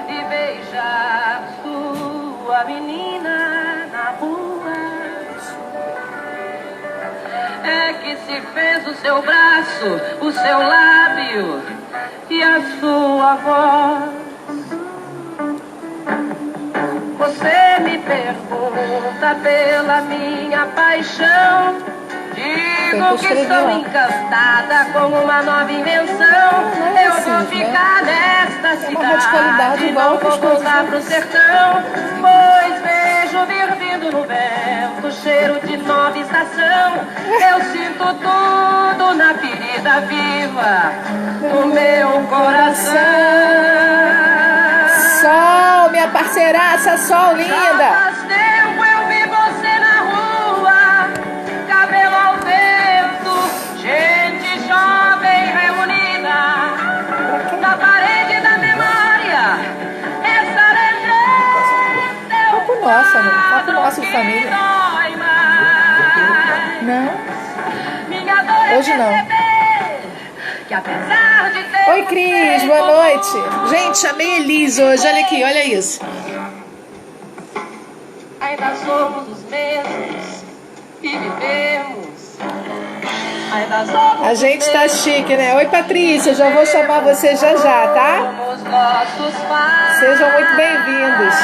e beijar sua menina na rua. É que se fez o seu braço, o seu lábio e a sua voz. Você me pergunta pela minha paixão. Digo que estou encantada com uma nova invenção. Eu vou ficar nesta cidade, não vou voltar pro sertão, pois vejo vir vindo no vento cheiro de nova estação. Eu sinto tudo na ferida viva do meu coração. Sol, minha parceiraça, Sol linda. Já faz tempo eu vi você na rua, cabelo ao vento, gente jovem reunida na parede da memória. Essa legenda é Papo nosso, amor. Papo nosso de família. Não. Minha dor é hoje não. Que apesar de ter Oi, Cris, boa noite. Gente, chamei Elis hoje, olha aqui, olha isso. Ainda somos os mesmos e vivemos. Ainda somos A gente tá chique, né? Oi, Patrícia, já vou chamar você já, tá? Sejam muito bem-vindos.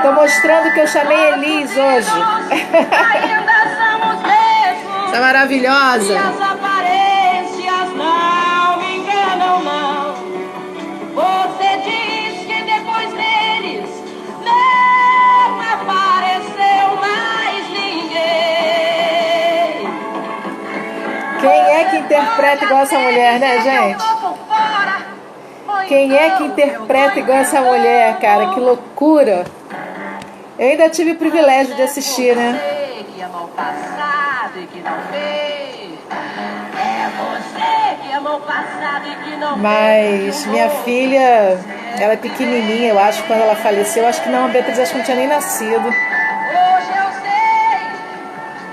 Tô mostrando que eu chamei Elis hoje. Tá maravilhosa. E as aparências não me enganam, não. Você diz que depois deles não apareceu mais ninguém. Quem é que interpreta igual essa mulher, né, gente? Quem é que interpreta igual essa mulher, cara? Que loucura. Eu ainda tive o privilégio de assistir, né? Que amou o passado e que não fez. É você que amou o passado e que não fez. Mas minha filha, ela é pequenininha, eu acho, quando ela faleceu. Acho que não, a Beatriz acho que não tinha nem nascido. Hoje eu sei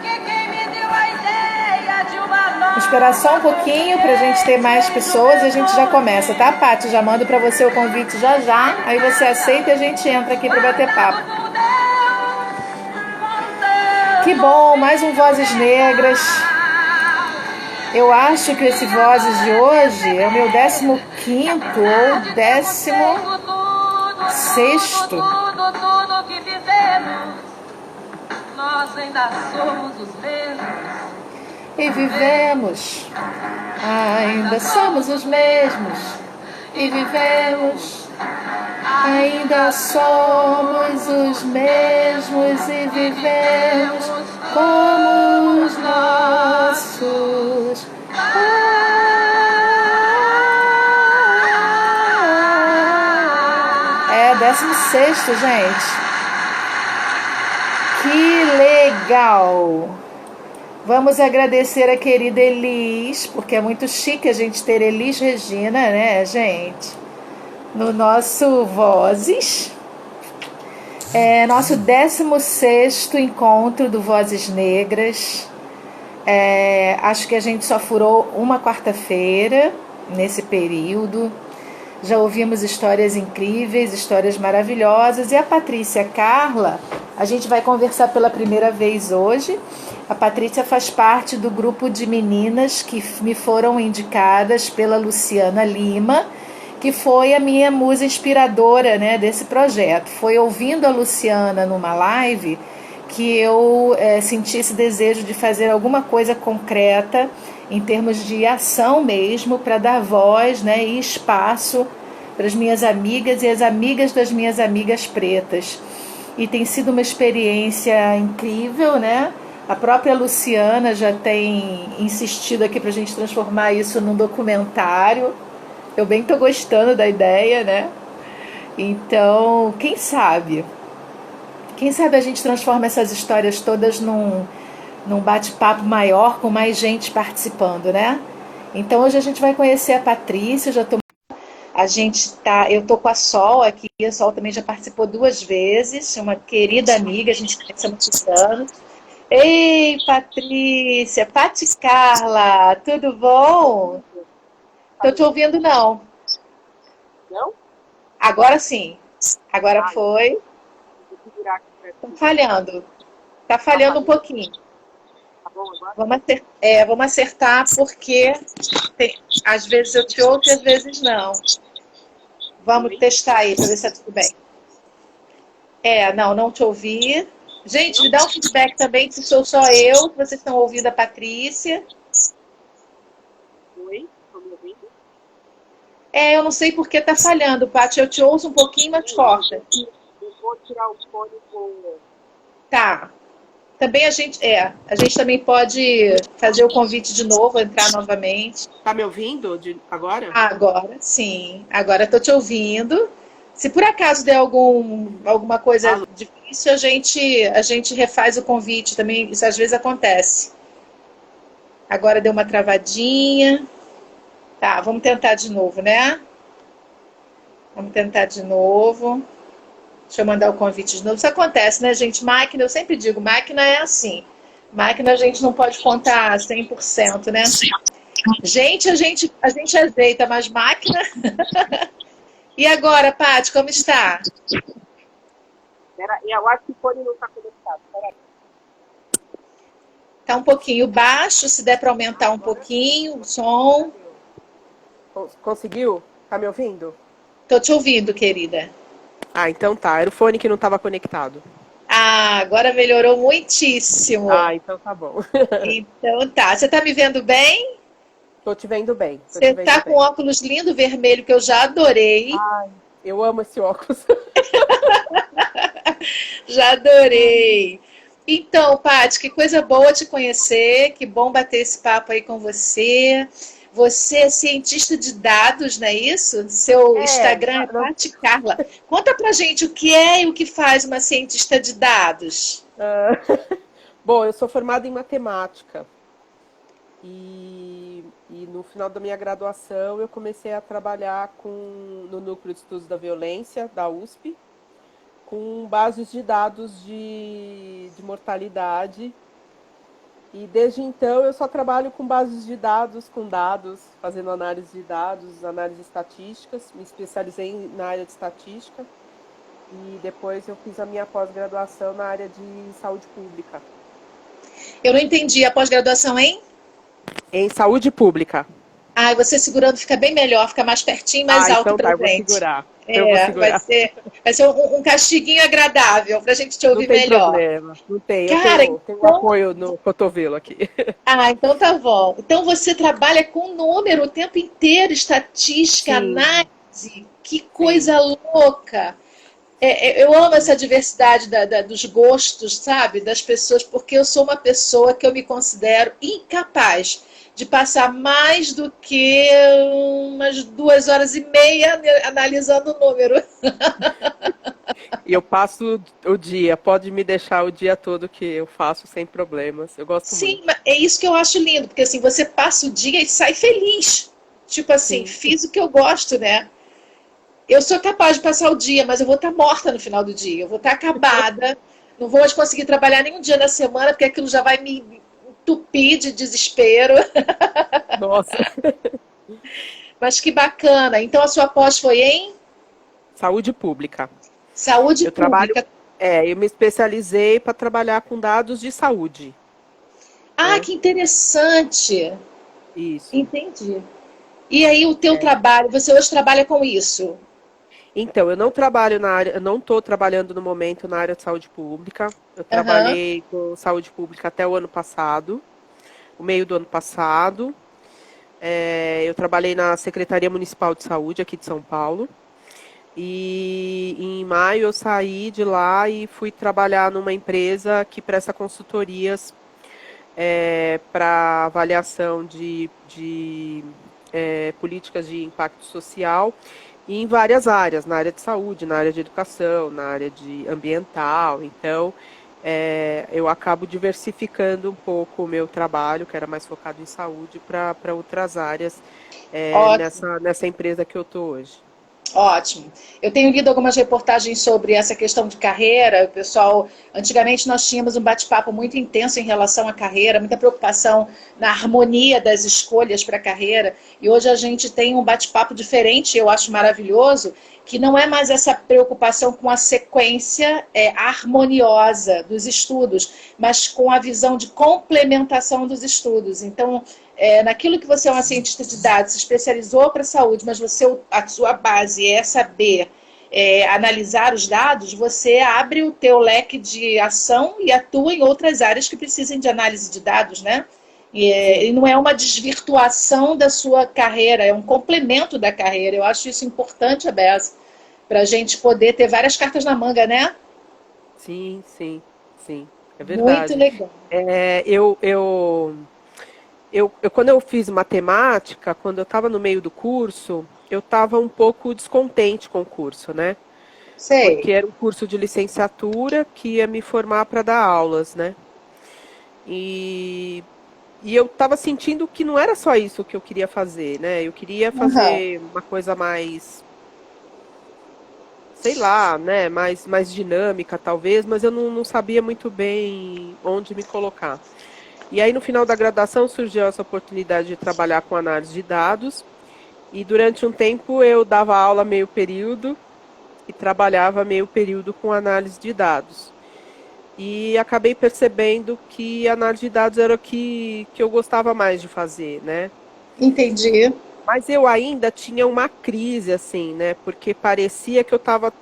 que quem me deu a ideia de uma nova. Vou esperar só um pouquinho pra gente ter mais pessoas e a gente já começa, tá, Paty? Já mando pra você o convite já. Aí você aceita e a gente entra aqui pra bater papo. Que bom, mais um Vozes Negras. Eu acho que esse Vozes de hoje é o meu 15º ou 16º. Tudo que vivemos, nós ainda somos os mesmos. E vivemos, ainda somos os mesmos. E vivemos, ainda somos os mesmos. E vivemos como os nossos. É 16º, gente. Que legal! Vamos agradecer a querida Elis, porque é muito chique a gente ter Elis Regina, né, gente? No nosso Vozes. É nosso 16º encontro do Vozes Negras. Acho que a gente só furou uma quarta-feira nesse período. Já ouvimos histórias incríveis, histórias maravilhosas. E a Patrícia Carla, a gente vai conversar pela primeira vez hoje. A Patrícia faz parte do grupo de meninas que me foram indicadas pela Luciana Lima, que foi a minha musa inspiradora, né, desse projeto. Foi ouvindo a Luciana numa live que eu senti esse desejo de fazer alguma coisa concreta em termos de ação mesmo, para dar voz, né, e espaço para as minhas amigas e as amigas das minhas amigas pretas. E tem sido uma experiência incrível, né? A própria Luciana já tem insistido aqui para a gente transformar isso num documentário. Eu bem estou gostando da ideia, né? Então, quem sabe? Quem sabe a gente transforma essas histórias todas num bate-papo maior, com mais gente participando, né? Então, hoje a gente vai conhecer a Patrícia. Eu tô com a Sol aqui. A Sol também já participou 2 vezes. É uma querida amiga, a gente conhece há muitos anos. Ei, Patrícia, Pati Carla, tudo bom? Tô te ouvindo, não. Não? Agora sim. Agora Ai, foi. vou segurar aqui pra Tá ti. falhando. Tá Tá falhando um falhando? pouquinho. Tá bom agora? Vamos acertar porque às vezes eu te ouço e às vezes não. Vamos Oi? testar aí para ver se tá tudo bem. Não te ouvi. Gente, me Não? dá um feedback também se sou só eu, que vocês estão ouvindo a Patrícia. Oi? Estão me ouvindo? Eu não sei por que tá falhando, Paty. Eu te ouço um pouquinho, mas corta. Eu vou tirar o fone com. Tá. Também a gente também pode fazer o convite de novo, entrar novamente. Tá me ouvindo agora? Agora, sim. Agora estou te ouvindo. Se por acaso der alguma coisa Alô? difícil, a gente refaz o convite também. Isso às vezes acontece. Agora deu uma travadinha. Tá, vamos tentar de novo, né? Vamos tentar de novo. Deixa eu mandar o convite de novo. Isso acontece, né, gente? Máquina, eu sempre digo, máquina é assim. Máquina a gente não pode contar 100%, né? Gente, a gente ajeita, mas máquina. E agora, Paty, como está? Eu acho que o fone não tá conectado. Peraí. Tá um pouquinho baixo, se der para aumentar um Agora sim. pouquinho o som. Conseguiu? Tá me ouvindo? Tô te ouvindo, querida. Ah, então tá. Era o fone que não estava conectado. Agora melhorou muitíssimo. Ah, então tá bom. Então tá. Você tá me vendo bem? Tô te vendo bem. Tô te Você vendo tá com bem. óculos lindo vermelho que eu já adorei. Ai, eu amo esse óculos. Já adorei. Então, Paty, que coisa boa te conhecer, que bom bater esse papo aí com você. Você é cientista de dados, não é isso? Seu É, Instagram é Paty Carla. Conta pra gente o que é e o que faz uma cientista de dados. bom, eu sou formada em matemática e no final da minha graduação eu comecei a trabalhar no Núcleo de Estudos da Violência da USP, com bases de dados de mortalidade. E desde então eu só trabalho com bases de dados, com dados, fazendo análise de dados, análise estatísticas. Me especializei na área de estatística e depois eu fiz a minha pós-graduação na área de saúde pública. Eu não entendi a pós-graduação, hein? Em saúde pública. Você segurando fica bem melhor, fica mais pertinho, mais Ah, alto então pra tá, eu vou gente. segurar. Eu vou Vai segurar. ser, vai ser um castiguinho agradável pra gente te Não ouvir tem melhor. problema. Não tem. Eu Cara, tenho então apoio no cotovelo aqui. então tá bom. Então você trabalha com número o tempo inteiro, estatística, Sim, análise, que sim. coisa louca. Eu amo essa diversidade dos gostos, sabe, das pessoas, porque eu sou uma pessoa que eu me considero incapaz de passar mais do que umas 2 horas e meia analisando o número. E eu passo o dia, pode me deixar o dia todo que eu faço sem problemas. Eu gosto Sim, muito. mas é isso que eu acho lindo, porque assim, você passa o dia e sai feliz. Tipo assim, Sim. fiz o que eu gosto, né? Eu sou capaz de passar o dia, mas eu vou estar morta no final do dia. Eu vou estar acabada. Não vou mais conseguir trabalhar nenhum dia na semana, porque aquilo já vai me entupir de desespero. Nossa. Mas que bacana. Então a sua pós foi em Saúde pública. saúde Eu trabalho, pública. eu me especializei para trabalhar com dados de saúde, né? Que interessante. Isso. Entendi. E aí o teu trabalho, você hoje trabalha com isso? Então, eu não trabalho na área, eu não estou trabalhando no momento na área de saúde pública. Eu Aham. trabalhei com saúde pública até o ano passado, o meio do ano passado. Eu trabalhei na Secretaria Municipal de Saúde aqui de São Paulo. E em maio eu saí de lá e fui trabalhar numa empresa que presta consultorias para avaliação de políticas de impacto social e em várias áreas, na área de saúde, na área de educação, na área de ambiental. Então, eu acabo diversificando um pouco o meu trabalho, que era mais focado em saúde, para outras áreas Ótimo. nessa empresa que eu estou hoje. Ótimo. Eu tenho lido algumas reportagens sobre essa questão de carreira. O pessoal, antigamente nós tínhamos um bate-papo muito intenso em relação à carreira, muita preocupação na harmonia das escolhas para a carreira. E hoje a gente tem um bate-papo diferente, eu acho maravilhoso, que não é mais essa preocupação com a sequência harmoniosa dos estudos, mas com a visão de complementação dos estudos. Então, naquilo que você é uma cientista de dados, se especializou para a saúde, mas a sua base é saber analisar os dados, você abre o teu leque de ação e atua em outras áreas que precisem de análise de dados, né? E não é uma desvirtuação da sua carreira, é um complemento da carreira. Eu acho isso importante, Abessa, para a gente poder ter várias cartas na manga, né? Sim, sim, sim. É verdade. Muito legal. Quando eu fiz matemática, quando eu estava no meio do curso, eu estava um pouco descontente com o curso, né? Sei. Porque era um curso de licenciatura que ia me formar para dar aulas, né? E eu estava sentindo que não era só isso que eu queria fazer, né? Eu queria fazer uma coisa mais, sei lá, né? Mais dinâmica, talvez, mas eu não sabia muito bem onde me colocar. E aí, no final da graduação, surgiu essa oportunidade de trabalhar com análise de dados. E durante um tempo eu dava aula meio período e trabalhava meio período com análise de dados. E acabei percebendo que análise de dados era o que eu gostava mais de fazer, né? Entendi. Mas eu ainda tinha uma crise, assim, né? Porque parecia que eu estava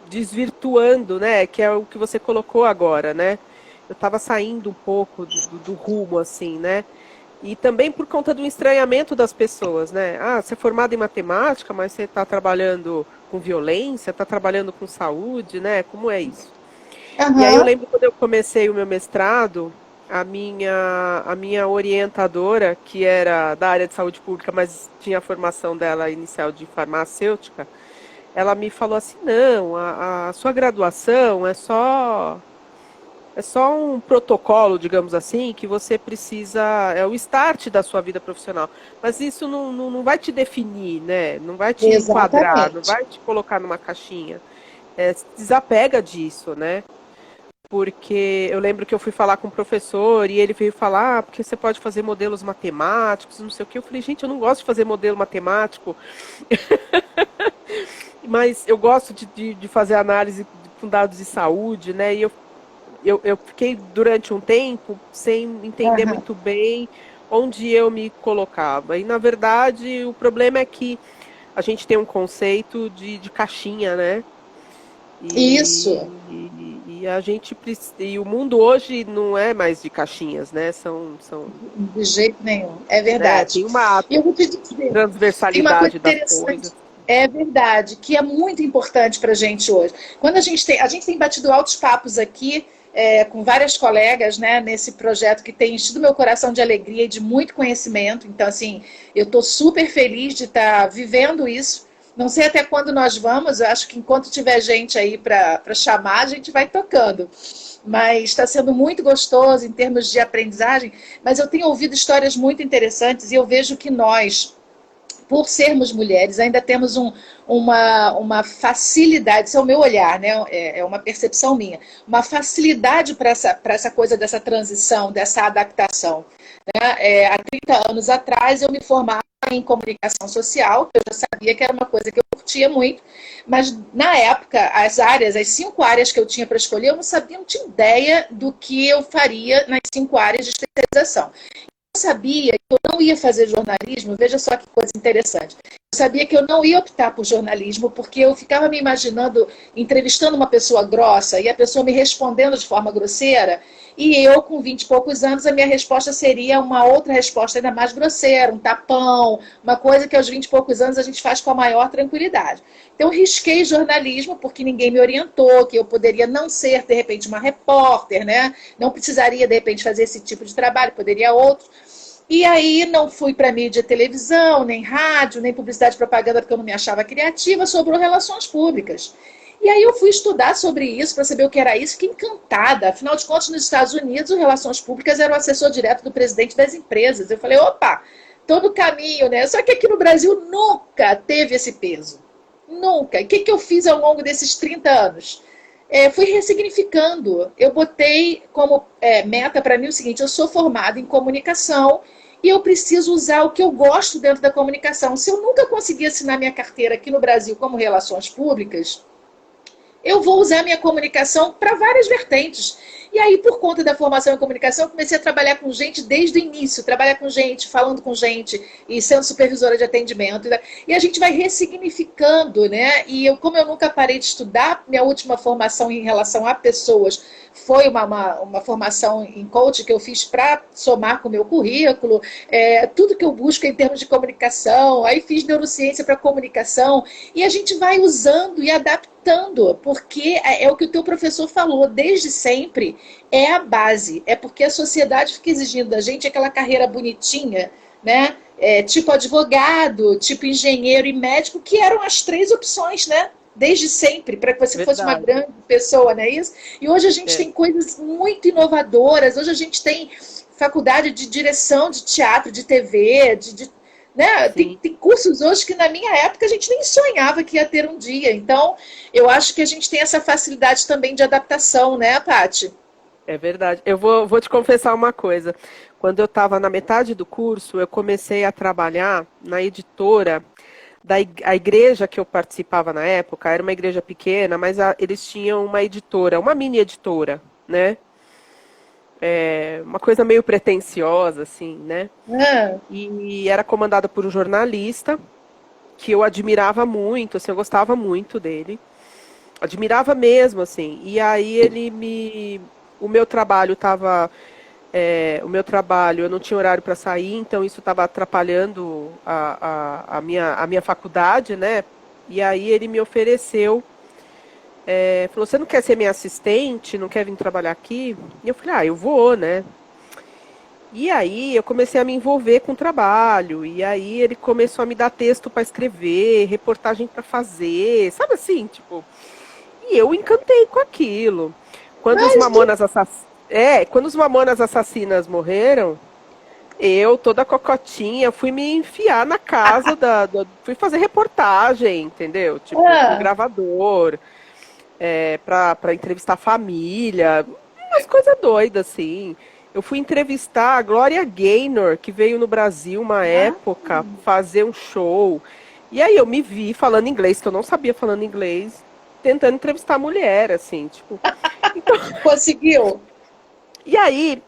desvirtuando, né? Que é o que você colocou agora, né? Eu estava saindo um pouco do rumo, assim, né? E também por conta do estranhamento das pessoas, né? Ah, você é formado em matemática, mas você está trabalhando com violência, está trabalhando com saúde, né? Como é isso? E aí eu lembro quando eu comecei o meu mestrado, a minha orientadora, que era da área de saúde pública, mas tinha a formação dela inicial de farmacêutica, ela me falou assim, não, a sua graduação é só um protocolo, digamos assim, que você precisa, é o start da sua vida profissional. Mas isso não vai te definir, né? Não vai te enquadrar, não vai te colocar numa caixinha. Se desapega disso, né? Porque eu lembro que eu fui falar com um professor e ele veio falar, porque você pode fazer modelos matemáticos, não sei o que. Eu falei, gente, eu não gosto de fazer modelo matemático, mas eu gosto de fazer análise com dados de saúde, né? E eu fiquei durante um tempo sem entender muito bem onde eu me colocava. E, na verdade, o problema é que a gente tem um conceito de caixinha, né? Isso. E a gente e o mundo hoje não é mais de caixinhas, né? São de jeito nenhum. É verdade. Tem uma transversalidade das coisas. É verdade, que é muito importante para a gente hoje. Quando a gente tem batido altos papos aqui com várias colegas, né, nesse projeto que tem enchido meu coração de alegria e de muito conhecimento. Então, assim, eu estou super feliz de estar vivendo isso. Não sei até quando nós vamos, eu acho que enquanto tiver gente aí para chamar, a gente vai tocando. Mas está sendo muito gostoso em termos de aprendizagem. Mas eu tenho ouvido histórias muito interessantes e eu vejo que nós, por sermos mulheres, ainda temos uma facilidade, isso é o meu olhar, né? É uma percepção minha, uma facilidade para essa coisa dessa transição, dessa adaptação. Né? Há 30 anos atrás eu me formava em comunicação social, eu já sabia que era uma coisa que eu curtia muito, mas na época, as 5 áreas que eu tinha para escolher, eu não tinha ideia do que eu faria nas 5 áreas de especialização. Eu sabia que eu não ia fazer jornalismo, veja só que coisa interessante. Eu sabia que eu não ia optar por jornalismo, porque eu ficava me imaginando entrevistando uma pessoa grossa e a pessoa me respondendo de forma grosseira, e eu, com 20 e poucos anos, a minha resposta seria uma outra resposta ainda mais grosseira, um tapão, uma coisa que aos 20 e poucos anos a gente faz com a maior tranquilidade. Então, risquei jornalismo, porque ninguém me orientou, que eu poderia não ser, de repente, uma repórter, né? Não precisaria, de repente, fazer esse tipo de trabalho, poderia outro. E aí não fui para mídia, televisão, nem rádio, nem publicidade e propaganda, porque eu não me achava criativa, sobrou relações públicas. E aí eu fui estudar sobre isso, para saber o que era isso, fiquei encantada. Afinal de contas, nos Estados Unidos, o Relações Públicas era o assessor direto do presidente das empresas. Eu falei, opa, todo caminho, né? Só que aqui no Brasil nunca teve esse peso. Nunca. O que, que eu fiz ao longo desses 30 anos? Fui ressignificando. Eu botei como meta para mim o seguinte: eu sou formada em comunicação e eu preciso usar o que eu gosto dentro da comunicação. Se eu nunca conseguir assinar minha carteira aqui no Brasil como relações públicas, eu vou usar minha comunicação para várias vertentes. E aí, por conta da formação em comunicação, eu comecei a trabalhar com gente desde o início, trabalhar com gente, falando com gente e sendo supervisora de atendimento. E a gente vai ressignificando, né? E como eu nunca parei de estudar, minha última formação em relação a pessoas foi uma formação em coaching que eu fiz para somar com o meu currículo, tudo que eu busco em termos de comunicação, aí fiz neurociência para comunicação, e a gente vai usando e adaptando, porque é o que o teu professor falou, desde sempre, é a base, é porque a sociedade fica exigindo da gente aquela carreira bonitinha, né? Tipo advogado, tipo engenheiro e médico, que eram as 3 opções, né? Desde sempre, para que você fosse uma grande pessoa, não é isso? E hoje a gente tem coisas muito inovadoras, hoje a gente tem faculdade de direção de teatro, de TV, né? Tem cursos hoje que na minha época a gente nem sonhava que ia ter um dia. Então, eu acho que a gente tem essa facilidade também de adaptação, né, Paty? É verdade. Eu vou te confessar uma coisa. Quando eu estava na metade do curso, eu comecei a trabalhar na editora a igreja que eu participava na época. Era uma igreja pequena, mas eles tinham uma editora, uma mini editora, né? Uma coisa meio pretensiosa, assim, né? E era comandada por um jornalista que eu admirava muito, assim, eu gostava muito dele. Admirava mesmo, assim. E aí o meu trabalho estava... eu não tinha horário para sair, então isso estava atrapalhando a minha faculdade, né? E aí ele me ofereceu, falou, você não quer ser minha assistente, não quer vir trabalhar aqui? E eu falei, eu vou, né? E aí eu comecei a me envolver com o trabalho, e aí ele começou a me dar texto para escrever, reportagem para fazer, sabe assim, tipo... E eu encantei com aquilo. Quando os Mamonas Assassinas morreram, eu, toda cocotinha, fui me enfiar na casa fui fazer reportagem, entendeu? Tipo, com gravador, pra entrevistar a família, umas coisas doidas, assim. Eu fui entrevistar a Gloria Gaynor, que veio no Brasil uma época, fazer um show. E aí eu me vi falando inglês, que eu não sabia falando inglês, tentando entrevistar a mulher, assim, tipo... Então... Conseguiu? E aí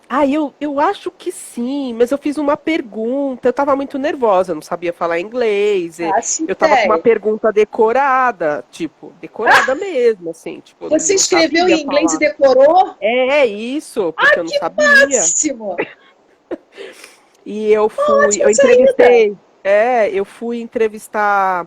eu acho que sim, mas eu fiz uma pergunta, eu tava muito nervosa, eu não sabia falar inglês, eu tava com uma pergunta decorada, tipo, decorada mesmo, assim, tipo... Você escreveu em inglês e decorou? É isso, porque eu não sabia. Máximo! E eu entrevistei, eu fui entrevistar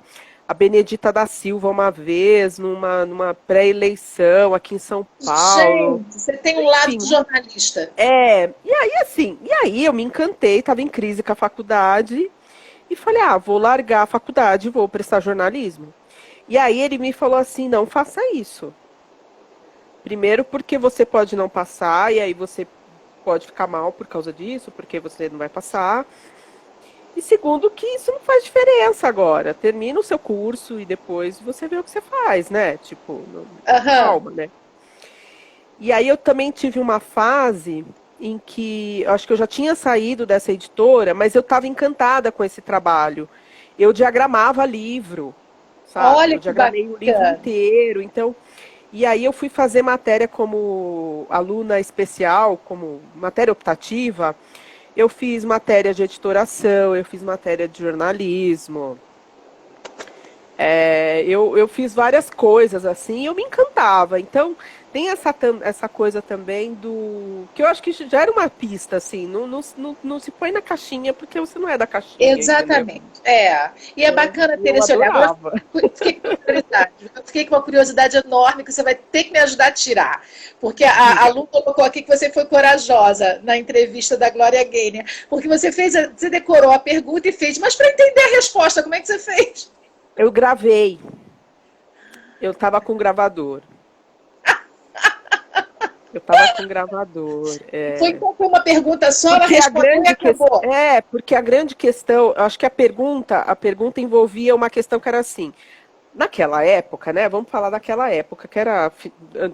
a Benedita da Silva uma vez, numa pré-eleição aqui em São Paulo. Gente, você tem um lado de jornalista. E aí eu me encantei, estava em crise com a faculdade, e falei, vou largar a faculdade e vou prestar jornalismo. E aí ele me falou assim, não faça isso. Primeiro porque você pode não passar, e aí você pode ficar mal por causa disso, porque você não vai passar. E segundo, que isso não faz diferença agora. Termina o seu curso e depois você vê o que você faz, né? Tipo, calma, né? E aí eu também tive uma fase em que, eu acho que eu já tinha saído dessa editora, mas eu estava encantada com esse trabalho. Eu diagramava livro, sabe? Olha, eu diagramei o livro inteiro, então... E aí eu fui fazer matéria como aluna especial, como matéria optativa. Eu fiz matéria de editoração, eu fiz matéria de jornalismo. Eu fiz várias coisas assim, e eu me encantava. Então, tem essa coisa também que eu acho que já era uma pista, assim, não se põe na caixinha porque você não é da caixinha. Exatamente. E é bacana ter esse olhar. Agora, fiquei com uma curiosidade enorme que você vai ter que me ajudar a tirar. Porque a Lu colocou aqui que você foi corajosa na entrevista da Gloria Gaynor. Porque você decorou a pergunta e fez, mas para entender a resposta, como é que você fez? Eu gravei. Eu tava com gravador. Foi uma pergunta só, ela respondeu e acabou. Porque a grande questão, eu acho que a pergunta envolvia uma questão que era assim, naquela época, né? Vamos falar daquela época, que era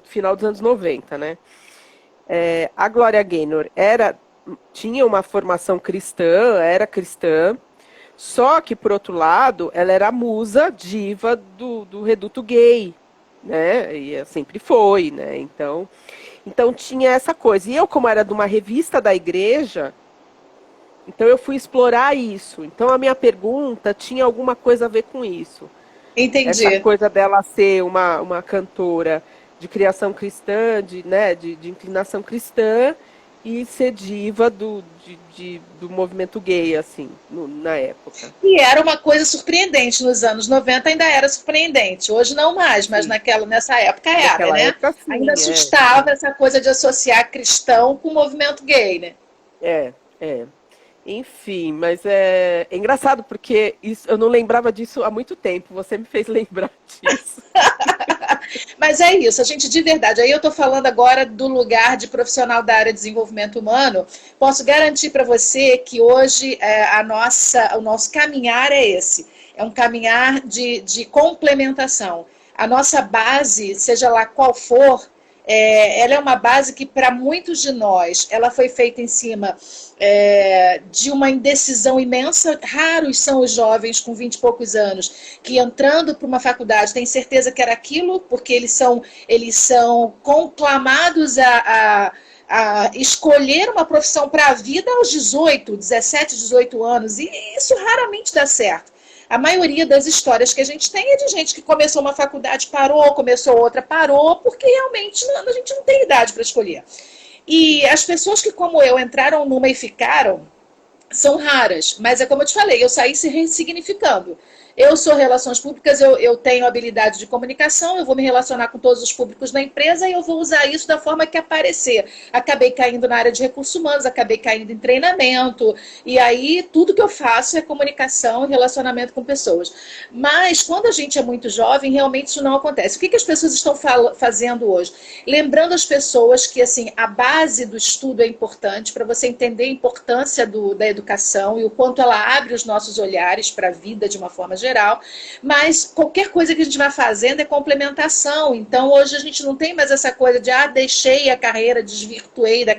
final dos anos 90, né? A Gloria Gaynor tinha uma formação cristã, era cristã, só que, por outro lado, ela era a musa diva do reduto gay, né? E sempre foi, né? Então tinha essa coisa. E eu, como era de uma revista da igreja, então eu fui explorar isso. Então a minha pergunta tinha alguma coisa a ver com isso. Essa Entendi. coisa dela ser uma cantora de criação cristã, de inclinação cristã, e ser diva do movimento gay, assim, na época. E era uma coisa surpreendente. Nos anos 90 ainda era surpreendente. Hoje não mais, mas Sim. nessa época era, Naquela né? época, sim, Ainda assustava essa coisa de associar cristão com o movimento gay, né? É. Enfim, mas é engraçado porque eu não lembrava disso há muito tempo. Você me fez lembrar disso. Mas é isso, a gente de verdade. Aí eu estou falando agora do lugar de profissional da área de desenvolvimento humano. Posso garantir para você que hoje o nosso caminhar é esse. É um caminhar de complementação. A nossa base, seja lá qual for, ela é uma base que, para muitos de nós, ela foi feita em cima de uma indecisão imensa. Raros são os jovens com 20 e poucos anos que, entrando para uma faculdade, têm certeza que era aquilo, porque eles são conclamados a escolher uma profissão para a vida aos 17, 18 anos, e isso raramente dá certo. A maioria das histórias que a gente tem é de gente que começou uma faculdade, parou, começou outra, parou, porque realmente a gente não tem idade para escolher. E as pessoas que, como eu, entraram numa e ficaram, são raras. Mas é como eu te falei, eu saí se ressignificando. Eu sou relações públicas, eu tenho habilidade de comunicação, eu vou me relacionar com todos os públicos da empresa e eu vou usar isso da forma que aparecer. Acabei caindo na área de recursos humanos, acabei caindo em treinamento, e aí tudo que eu faço é comunicação e relacionamento com pessoas. Mas quando a gente é muito jovem, realmente isso não acontece. O que as pessoas estão fazendo hoje? Lembrando as pessoas que assim, a base do estudo é importante para você entender a importância da educação e o quanto ela abre os nossos olhares para a vida de uma forma geral, mas qualquer coisa que a gente vai fazendo é complementação. Então hoje a gente não tem mais essa coisa de deixei a carreira, desvirtuei da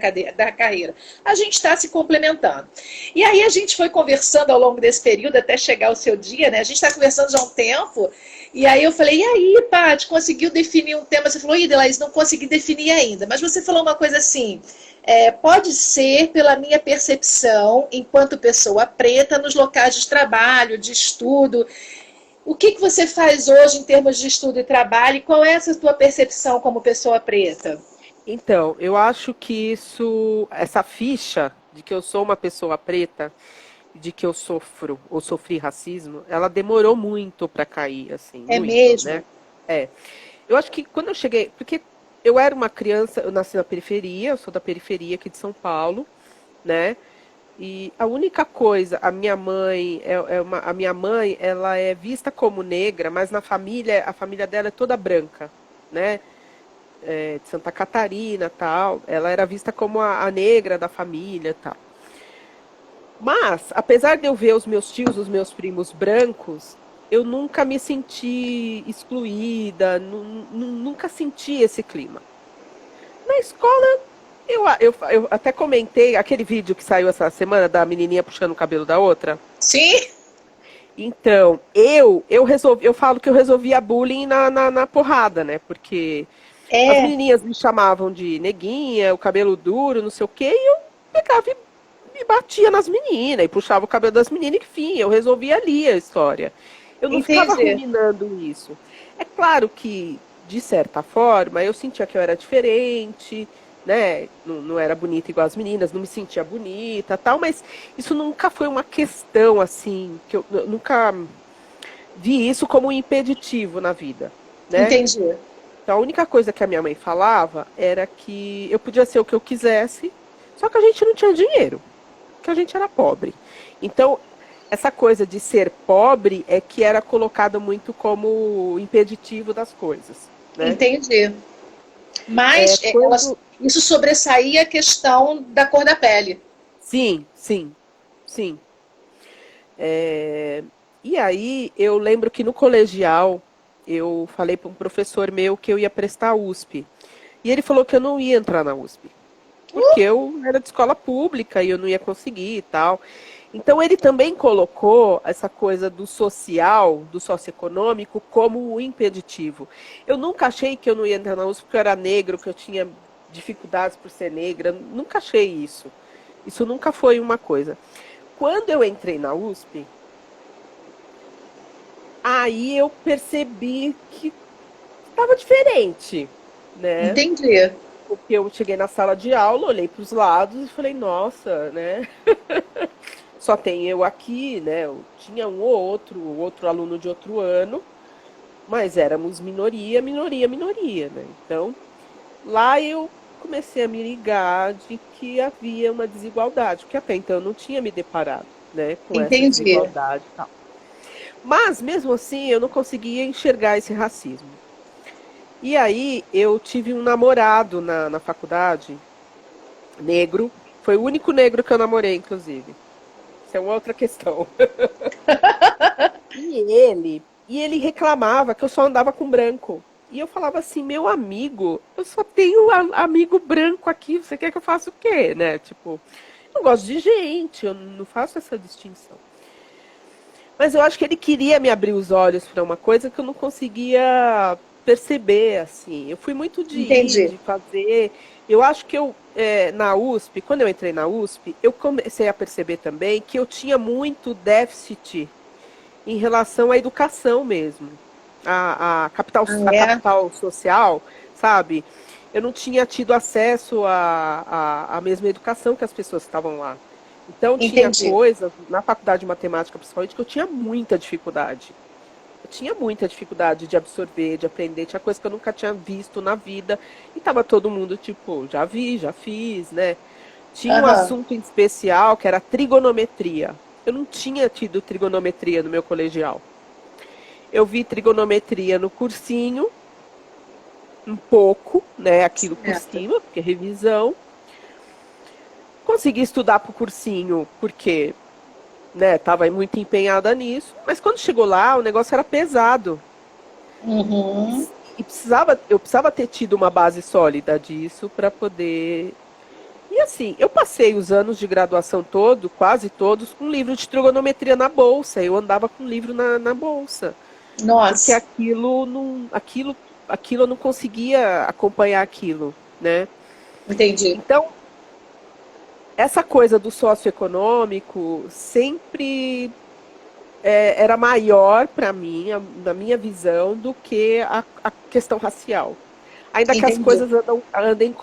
carreira. A gente está se complementando. E aí a gente foi conversando ao longo desse período até chegar o seu dia, né? A gente está conversando já há um tempo, e aí eu falei, e aí, Paty, conseguiu definir um tema? Você falou, Laís, não consegui definir ainda, mas você falou uma coisa assim, pode ser pela minha percepção enquanto pessoa preta nos locais de trabalho, de estudo. O que você faz hoje em termos de estudo e trabalho e qual é essa tua percepção como pessoa preta? Então, eu acho que essa ficha de que eu sou uma pessoa preta, de que eu sofro ou sofri racismo, ela demorou muito para cair, assim. É muito, mesmo? né? Eu acho que quando eu cheguei, porque eu era uma criança, eu nasci na periferia, eu sou da periferia aqui de São Paulo, né? E a única coisa, a minha mãe, ela é vista como negra, mas a família dela é toda branca, né? De Santa Catarina, tal. Ela era vista como a negra da família, tal. Mas, apesar de eu ver os meus tios, os meus primos brancos, eu nunca me senti excluída, nunca senti esse clima. Na escola, eu até comentei aquele vídeo que saiu essa semana da menininha puxando o cabelo da outra. Sim. Então, eu falo que eu resolvia bullying na porrada, né? Porque as menininhas me chamavam de neguinha, o cabelo duro, não sei o quê, e eu pegava e me batia nas meninas, e puxava o cabelo das meninas, enfim, eu resolvia ali a história. Eu não ficava ruminando isso. É claro que, de certa forma, eu sentia que eu era diferente, né? Não era bonita igual as meninas, não me sentia bonita, tal, mas isso nunca foi uma questão, assim, que eu nunca vi isso como um impeditivo na vida, né? Entendi. Então, a única coisa que a minha mãe falava era que eu podia ser o que eu quisesse, só que a gente não tinha dinheiro, que a gente era pobre. Então, essa coisa de ser pobre é que era colocada muito como impeditivo das coisas, né? Entendi. Mas isso sobressaía a questão da cor da pele. Sim. E aí, eu lembro que no colegial, eu falei para um professor meu que eu ia prestar a USP. E ele falou que eu não ia entrar na USP. Porque eu era de escola pública e eu não ia conseguir e tal. Então ele também colocou essa coisa do social, do socioeconômico, como o impeditivo. Eu nunca achei que eu não ia entrar na USP porque eu era negro, que eu tinha dificuldades por ser negra. Nunca achei isso. Isso nunca foi uma coisa. Quando eu entrei na USP, aí eu percebi que estava diferente, né? Entendi. Porque eu cheguei na sala de aula, olhei para os lados e falei, nossa, né? Só tem eu aqui, né? Eu tinha um ou outro aluno de outro ano, mas éramos minoria, né? Então, lá eu comecei a me ligar de que havia uma desigualdade, porque até então eu não tinha me deparado, né, com essa Entendi. desigualdade e tal. Mas, mesmo assim, eu não conseguia enxergar esse racismo. E aí, eu tive um namorado na faculdade, negro. Foi o único negro que eu namorei, inclusive. Isso é uma outra questão. E ele reclamava que eu só andava com branco. E eu falava assim, meu amigo, eu só tenho amigo branco aqui, você quer que eu faça o quê, né? Tipo, eu gosto de gente, eu não faço essa distinção. Mas eu acho que ele queria me abrir os olhos para uma coisa que eu não conseguia perceber, assim. Eu fui muito de ir, de fazer. Eu acho que na USP, quando eu entrei na USP, eu comecei a perceber também que eu tinha muito déficit em relação à educação mesmo. A capital social, sabe? Eu não tinha tido acesso à mesma educação que as pessoas que estavam lá. Então, tinha coisas, na faculdade de matemática principalmente, que eu tinha muita dificuldade. Eu tinha muita dificuldade de absorver, de aprender. Tinha coisa que eu nunca tinha visto na vida. E tava todo mundo, tipo, já vi, já fiz, né? Tinha um assunto em especial, que era trigonometria. Eu não tinha tido trigonometria no meu colegial. Eu vi trigonometria no cursinho, um pouco, né? Aquilo por cima, porque é revisão. Consegui estudar para o cursinho porque, né, estava muito empenhada nisso, mas quando chegou lá, o negócio era pesado. E eu precisava ter tido uma base sólida disso para poder... E assim, eu passei os anos de graduação quase todos, com livro de trigonometria na bolsa. Eu andava com livro na bolsa. Nossa. Porque aquilo eu não conseguia acompanhar aquilo, né? Entendi. Então, essa coisa do socioeconômico sempre era maior para mim, na minha visão, do que a questão racial. Ainda que as coisas andem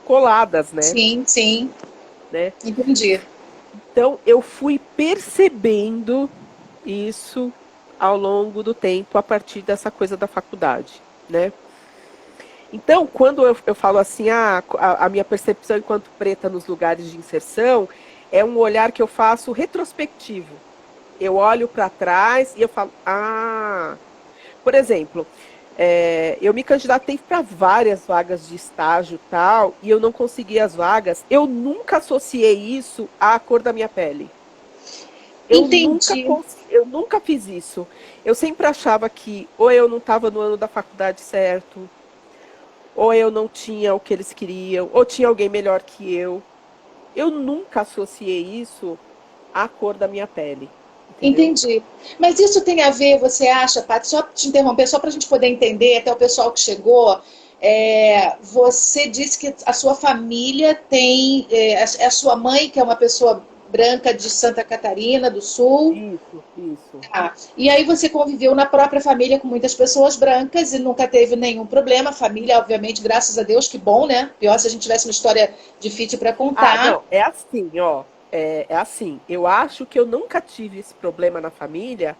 coladas, né? Sim, sim. Né? Entendi. Então, eu fui percebendo isso ao longo do tempo, a partir dessa coisa da faculdade, né? Então, quando eu falo assim, a minha percepção enquanto preta nos lugares de inserção é um olhar que eu faço retrospectivo. Eu olho para trás e eu falo, por exemplo, eu me candidatei para várias vagas de estágio e tal, e eu não consegui as vagas. Eu nunca associei isso à cor da minha pele. Eu nunca fiz isso. Eu sempre achava que ou eu não estava no ano da faculdade certo, ou eu não tinha o que eles queriam, ou tinha alguém melhor que eu. Eu nunca associei isso à cor da minha pele. Entendeu? Entendi. Mas isso tem a ver, você acha, Paty, só te interromper, só para a gente poder entender, até o pessoal que chegou, você disse que a sua família tem, a sua mãe, que é uma pessoa branca de Santa Catarina do Sul. Isso. E aí você conviveu na própria família com muitas pessoas brancas e nunca teve nenhum problema. A família, obviamente, graças a Deus, que bom, né? Pior se a gente tivesse uma história difícil para contar. Não, é assim, ó. É assim, eu acho que eu nunca tive esse problema na família,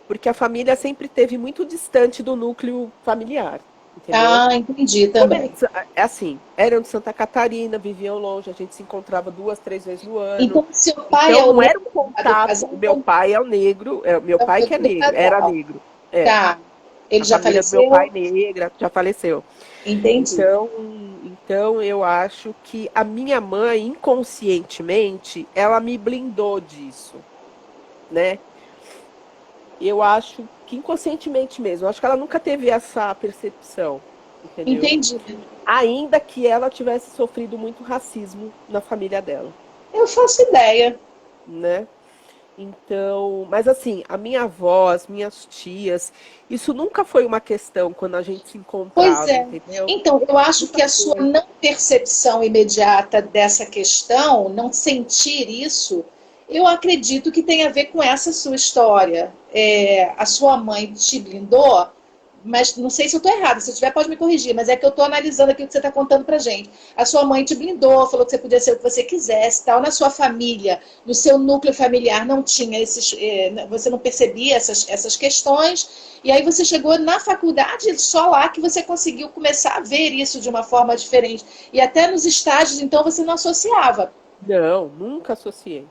porque a família sempre esteve muito distante do núcleo familiar. Entendeu? Entendi também. É assim, eram de Santa Catarina, viviam longe, a gente se encontrava 2, 3 vezes no ano. Então, seu pai então, não era um contato. Meu pai é o negro, meu pai que é negro, era negro. Tá. Ele já faleceu? Meu pai negra, já faleceu. Entendi. Então, eu acho que a minha mãe, inconscientemente, ela me blindou disso, né? eu acho que inconscientemente mesmo. Eu acho que ela nunca teve essa percepção, entendeu? Entendi. Ainda que ela tivesse sofrido muito racismo na família dela, Eu faço ideia. né? Então, mas assim, a minha avó, as minhas tias, isso nunca foi uma questão quando a gente se Pois encontrava, é. entendeu? Então, eu acho Nunca que a sua foi. não percepção imediata dessa questão, não sentir isso, eu acredito que tem a ver com essa sua história. A sua mãe te blindou, mas não sei se eu estou errada, se eu tiver pode me corrigir, mas é que eu estou analisando aquilo que você está contando para gente. A sua mãe te blindou, falou que você podia ser o que você quisesse, tal. Na sua família, no seu núcleo familiar, não tinha esses, você não percebia essas questões, e aí você chegou na faculdade, só lá que você conseguiu começar a ver isso de uma forma diferente. E até nos estágios, então, você não associava. Não, nunca associei.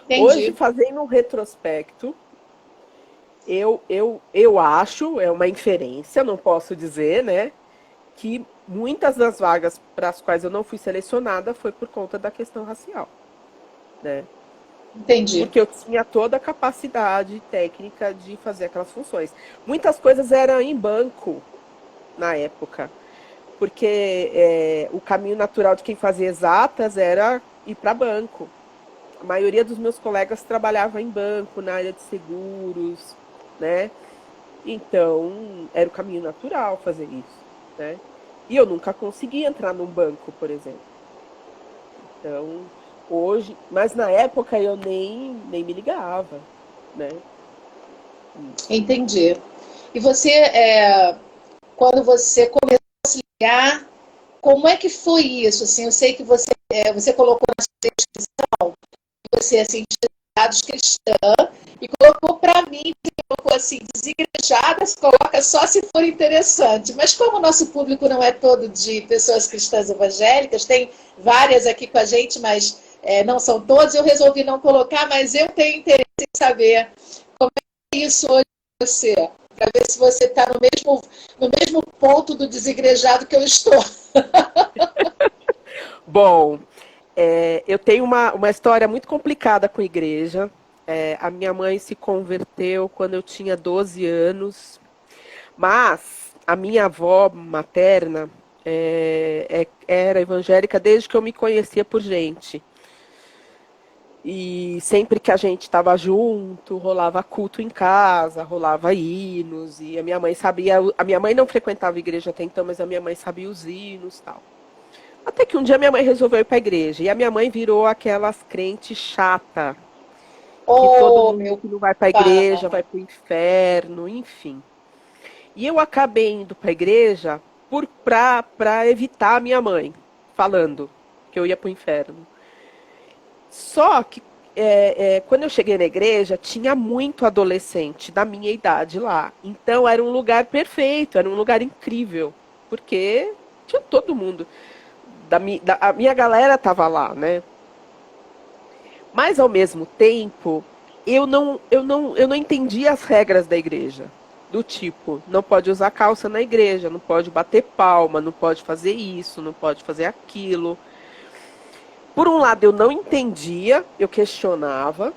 Hoje, Entendi. fazendo um retrospecto, eu acho, é uma inferência, não posso dizer, né? Que muitas das vagas para as quais eu não fui selecionada foi por conta da questão racial, né? Entendi. Porque eu tinha toda a capacidade técnica de fazer aquelas funções. Muitas coisas eram em banco na época, porque o caminho natural de quem fazia exatas era ir para banco. A maioria dos meus colegas trabalhava em banco, na área de seguros, né? Então, era o caminho natural fazer isso, né? E eu nunca consegui entrar num banco, por exemplo. Então, hoje, mas na época eu nem me ligava, né? Entendi. E você, quando você começou a se ligar, como é que foi isso? Assim, eu sei que você colocou na sua descrição que você é cientista cristã e colocou para mim, colocou assim, desigrejada, se coloca só se for interessante. Mas como o nosso público não é todo de pessoas cristãs evangélicas, tem várias aqui com a gente, mas não são todas, eu resolvi não colocar, mas eu tenho interesse em saber como é isso hoje para você, para ver se você está no mesmo ponto do desigrejado que eu estou. Bom, eu tenho uma história muito complicada com a igreja. A minha mãe se converteu quando eu tinha 12 anos, mas a minha avó materna era evangélica desde que eu me conhecia por gente. E sempre que a gente estava junto, rolava culto em casa, rolava hinos, e a minha mãe sabia. A minha mãe não frequentava a igreja até então, mas a minha mãe sabia os hinos e tal. Até que um dia minha mãe resolveu ir para a igreja. E a minha mãe virou aquelas crentes chata, que todo Oh, mundo meu que não vai para a igreja pai. vai para o inferno, enfim. E eu acabei indo para a igreja para evitar a minha mãe, falando que eu ia para o inferno. Só que quando eu cheguei na igreja, tinha muito adolescente da minha idade lá. Então era um lugar perfeito, era um lugar incrível. Porque tinha todo mundo. A minha galera tava lá, né? Mas ao mesmo tempo, eu não entendi as regras da igreja. Do tipo, não pode usar calça na igreja, não pode bater palma, não pode fazer isso, não pode fazer aquilo. Por um lado, eu não entendia, eu questionava,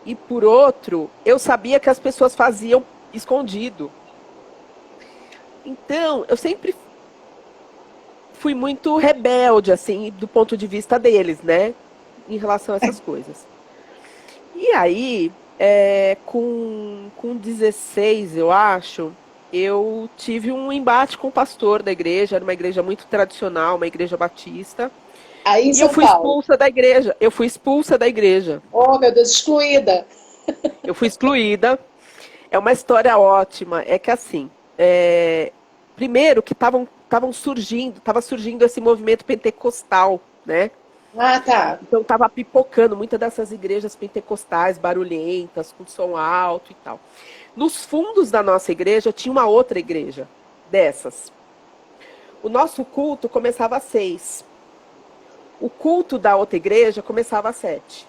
e por outro, eu sabia que as pessoas faziam escondido. Então, eu sempre fui muito rebelde, assim, do ponto de vista deles, né? Em relação a essas coisas. E aí, com 16, eu acho, eu tive um embate com o pastor da igreja, era uma igreja muito tradicional, uma igreja batista. Aí em E eu São fui Paulo. expulsa da igreja. Eu fui expulsa da igreja. Oh, meu Deus, excluída. Eu fui excluída. É uma história ótima. É que assim, primeiro que estava surgindo esse movimento pentecostal, né? Ah, tá. Então estava pipocando muitas dessas igrejas pentecostais, barulhentas, com som alto e tal. Nos fundos da nossa igreja tinha uma outra igreja dessas. O nosso culto começava às 6. O culto da outra igreja começava às 7.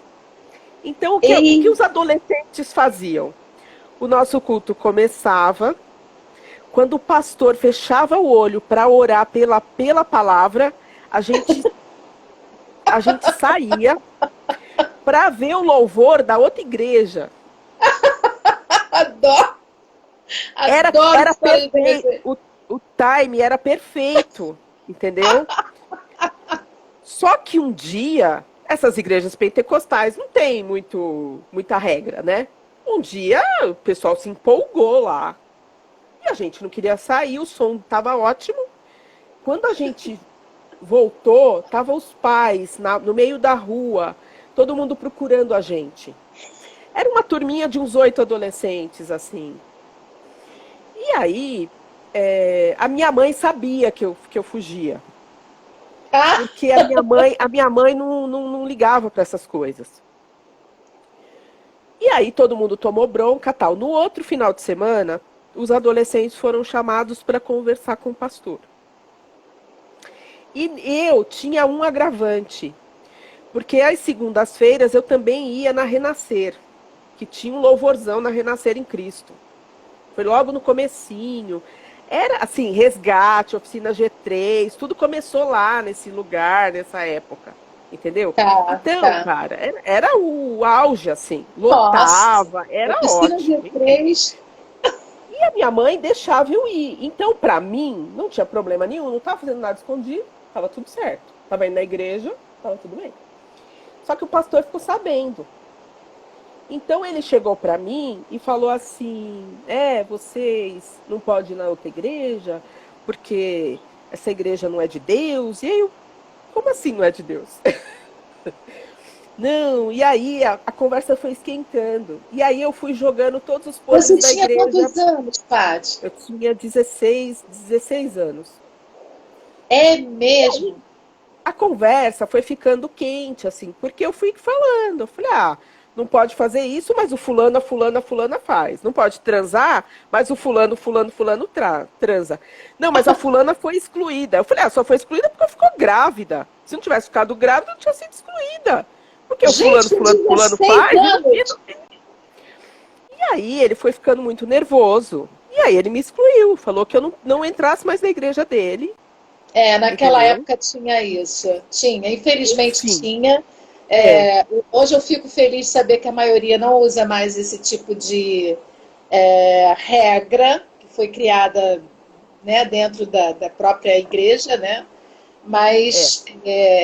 Então, o que Ei, os adolescentes faziam? O nosso culto começava, quando o pastor fechava o olho para orar pela palavra, a gente saía para ver o louvor da outra igreja. Adoro! Era História de perfeito. desenho. O time era perfeito, entendeu? Só que um dia, essas igrejas pentecostais não tem muita regra, né? Um dia o pessoal se empolgou lá. E a gente não queria sair, o som estava ótimo. Quando a gente voltou, tava os pais no meio da rua, todo mundo procurando a gente. Era uma turminha de uns 8 adolescentes, assim. E aí, a minha mãe sabia que eu fugia. Porque a minha mãe não ligava para essas coisas. E aí todo mundo tomou bronca, tal. No outro final de semana, os adolescentes foram chamados para conversar com o pastor. E eu tinha um agravante, porque às segundas-feiras eu também ia na Renascer, que tinha um louvorzão na Renascer em Cristo. Foi logo no comecinho. Era assim, resgate, oficina G3, tudo começou lá nesse lugar, nessa época. Entendeu? Então, cara, era o auge, assim. Lotava, nossa, era ótimo. G3. E a minha mãe deixava eu ir. Então, pra mim, não tinha problema nenhum, não tava fazendo nada escondido, tava tudo certo. Tava indo na igreja, tava tudo bem. Só que o pastor ficou sabendo. Então ele chegou para mim e falou assim, vocês não podem ir na outra igreja, porque essa igreja não é de Deus. E aí eu, como assim não é de Deus? Não, e aí a conversa foi esquentando. E aí eu fui jogando todos os podres da igreja. Você tinha quantos anos, Paty? Eu tinha 16 anos. É mesmo? A conversa foi ficando quente, assim, porque eu fui falando. Eu falei, não pode fazer isso, mas o fulano, a fulana faz. Não pode transar, mas o fulano transa. Não, mas a fulana foi excluída. Eu falei, só foi excluída porque ficou grávida. Se não tivesse ficado grávida, não tinha sido excluída. Porque o fulano faz. E aí ele foi ficando muito nervoso. E aí ele me excluiu. Falou que eu não entrasse mais na igreja dele. Naquela época tinha isso. Tinha, infelizmente tinha. Hoje eu fico feliz de saber que a maioria não usa mais esse tipo de regra que foi criada, né, dentro da própria igreja, né? Mas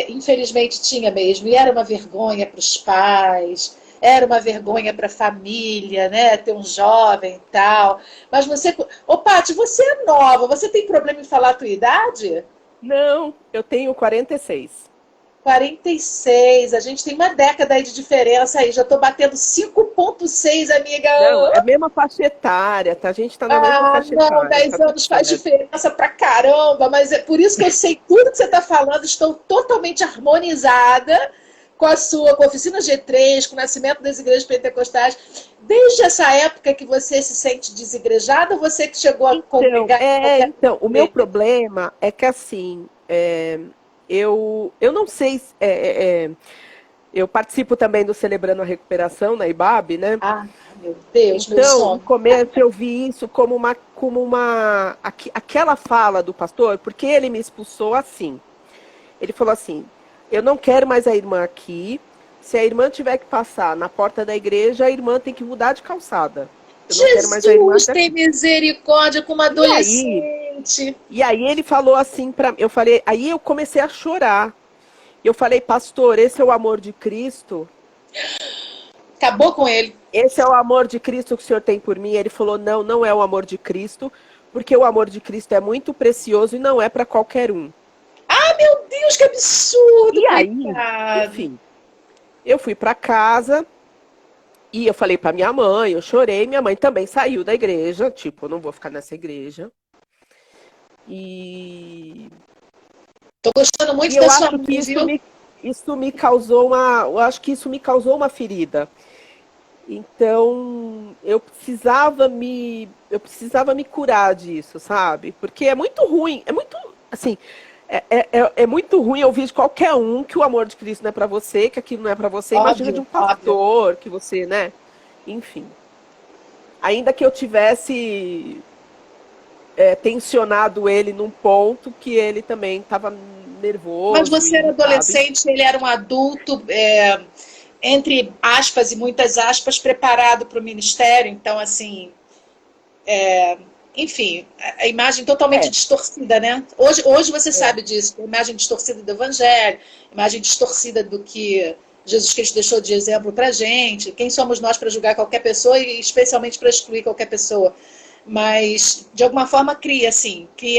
infelizmente tinha mesmo, e era uma vergonha para os pais, era uma vergonha para a família, né? Ter um jovem e tal. Mas você, Paty, você é nova, você tem problema em falar a tua idade? Não, eu tenho 46. 46, a gente tem uma década aí de diferença aí, já tô batendo 5,6, amiga. Não, é a mesma faixa etária, tá? A gente tá na mesma faixa etária. Não, 10 anos faz diferença pra caramba, mas é por isso que eu sei tudo que você tá falando, estou totalmente harmonizada com a oficina G3, com o nascimento das igrejas pentecostais. Desde essa época que você se sente desigrejada, ou você que chegou a congregar? Então, o meu problema é que assim, eu não sei, eu participo também do Celebrando a Recuperação na IBAB, né? Meu Deus, meu então, sonho. no começo eu vi isso como aquela fala do pastor, porque ele me expulsou assim. Ele falou assim, eu não quero mais a irmã aqui, se a irmã tiver que passar na porta da igreja, a irmã tem que mudar de calçada. Jesus, tem misericórdia com uma adolescente. E aí ele falou assim para mim, aí eu comecei a chorar. Eu falei, pastor, esse é o amor de Cristo? Acabou com ele. Esse é o amor de Cristo que o senhor tem por mim? Ele falou, não é o amor de Cristo, porque o amor de Cristo é muito precioso e não é para qualquer um. Meu Deus, que absurdo! E aí, enfim, eu fui para casa. E eu falei pra minha mãe, eu chorei, minha mãe também saiu da igreja, tipo, eu não vou ficar nessa igreja. E tô gostando muito da sua mãe, viu? Isso me causou eu acho que isso me causou uma ferida. Então, eu precisava me curar disso, sabe? Porque é muito ruim, é muito, assim, é muito ruim ouvir de qualquer um que o amor de Cristo não é para você, que aquilo não é para você. Óbvio, imagina de um pastor, que você, né? Enfim. Ainda que eu tivesse tensionado ele num ponto que ele também estava nervoso. Mas você era adolescente, ele era um adulto. entre aspas e muitas aspas, preparado para o ministério. Então, assim, enfim, a imagem totalmente distorcida, né? Hoje você sabe disso, a imagem distorcida do evangelho, imagem distorcida do que Jesus Cristo deixou de exemplo para a gente. Quem somos nós para julgar qualquer pessoa e especialmente para excluir qualquer pessoa? Mas, de alguma forma, cria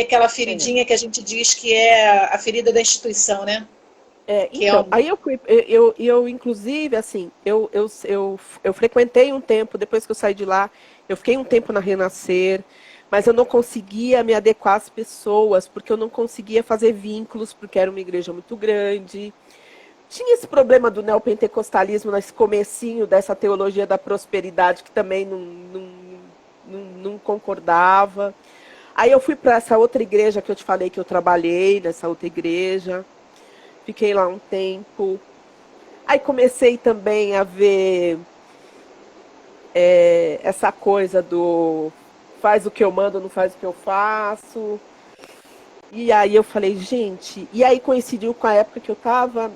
aquela feridinha que a gente diz que é a ferida da instituição, né? Então, aí eu inclusive, assim, eu frequentei um tempo, depois que eu saí de lá, eu fiquei um tempo na Renascer, mas eu não conseguia me adequar às pessoas, porque eu não conseguia fazer vínculos, porque era uma igreja muito grande. Tinha esse problema do neopentecostalismo nesse comecinho dessa teologia da prosperidade, que também não concordava. Aí eu fui para essa outra igreja que eu te falei que eu trabalhei, nessa outra igreja. Fiquei lá um tempo. Aí comecei também a ver essa coisa do faz o que eu mando, não faz o que eu faço. E aí eu falei, gente... E aí coincidiu com a época que eu estava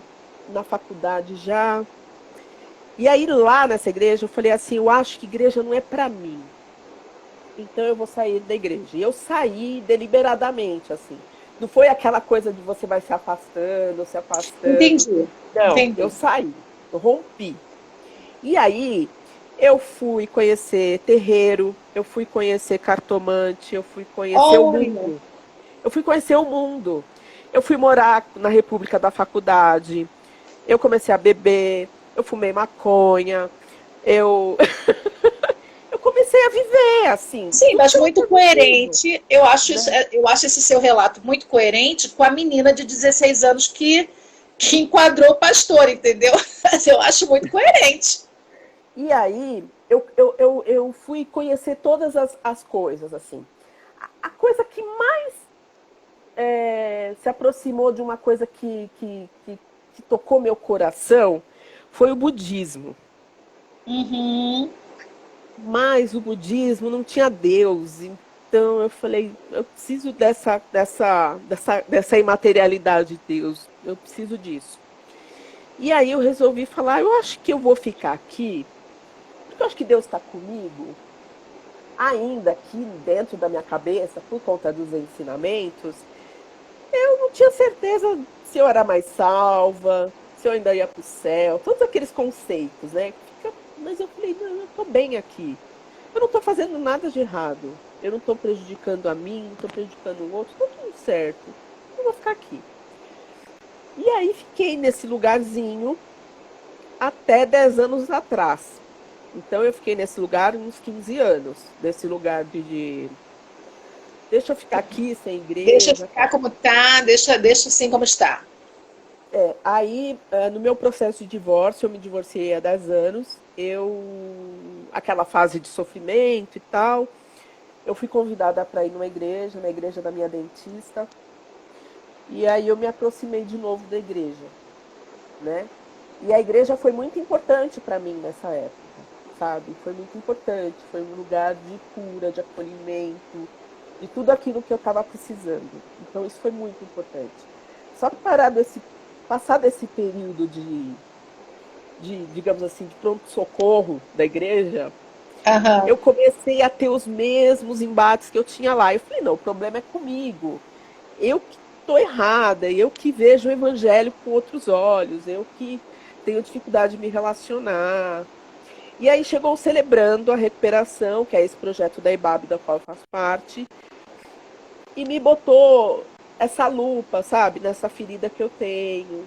na faculdade já. E aí lá nessa igreja eu falei assim, eu acho que igreja não é para mim. Então eu vou sair da igreja. E eu saí deliberadamente, assim. Não foi aquela coisa de você vai se afastando, se afastando. Entendi. Não, Entendi. eu saí, eu rompi. E aí eu fui conhecer terreiro, eu fui conhecer cartomante, eu fui conhecer o mundo. Eu fui conhecer o mundo. Eu fui morar na República da Faculdade. Eu comecei a beber, eu fumei maconha, eu comecei a viver, assim. Sim, mas muito coerente. Eu acho esse seu relato muito coerente com a menina de 16 anos que enquadrou o pastor, entendeu? Eu acho muito coerente. E aí, eu fui conhecer todas as coisas, assim. A coisa que mais se aproximou de uma coisa que tocou meu coração foi o budismo. Uhum. Mas o budismo não tinha Deus, então eu falei, eu preciso dessa imaterialidade de Deus, eu preciso disso. E aí eu resolvi falar, eu acho que eu vou ficar aqui, porque eu acho que Deus está comigo, ainda aqui dentro da minha cabeça, por conta dos ensinamentos, eu não tinha certeza se eu era mais salva, se eu ainda ia para o céu, todos aqueles conceitos, né? Mas eu falei, não, eu estou bem aqui. Eu não estou fazendo nada de errado. Eu não estou prejudicando a mim, não estou prejudicando o outro, está tudo certo. Eu vou ficar aqui. E aí fiquei nesse lugarzinho até 10 anos atrás. Então eu fiquei nesse lugar uns 15 anos. Nesse lugar de deixa eu ficar aqui sem igreja. Deixa eu ficar como está, deixa assim como está. Aí, no meu processo de divórcio, eu me divorciei há 10 anos, aquela fase de sofrimento e tal, eu fui convidada para ir na igreja da minha dentista, e aí eu me aproximei de novo da igreja, né? E a igreja foi muito importante para mim nessa época, sabe? Foi muito importante, foi um lugar de cura, de acolhimento, de tudo aquilo que eu estava precisando. Então isso foi muito importante. Só que passar desse período de, digamos assim, de pronto-socorro da igreja, eu comecei a ter os mesmos embates que eu tinha lá. Eu falei, não, o problema é comigo. Eu que estou errada, eu que vejo o evangelho com outros olhos, eu que tenho dificuldade de me relacionar. E aí chegou o Celebrando a Recuperação, que é esse projeto da IBAB, da qual eu faço parte, e me botou essa lupa, sabe, nessa ferida que eu tenho,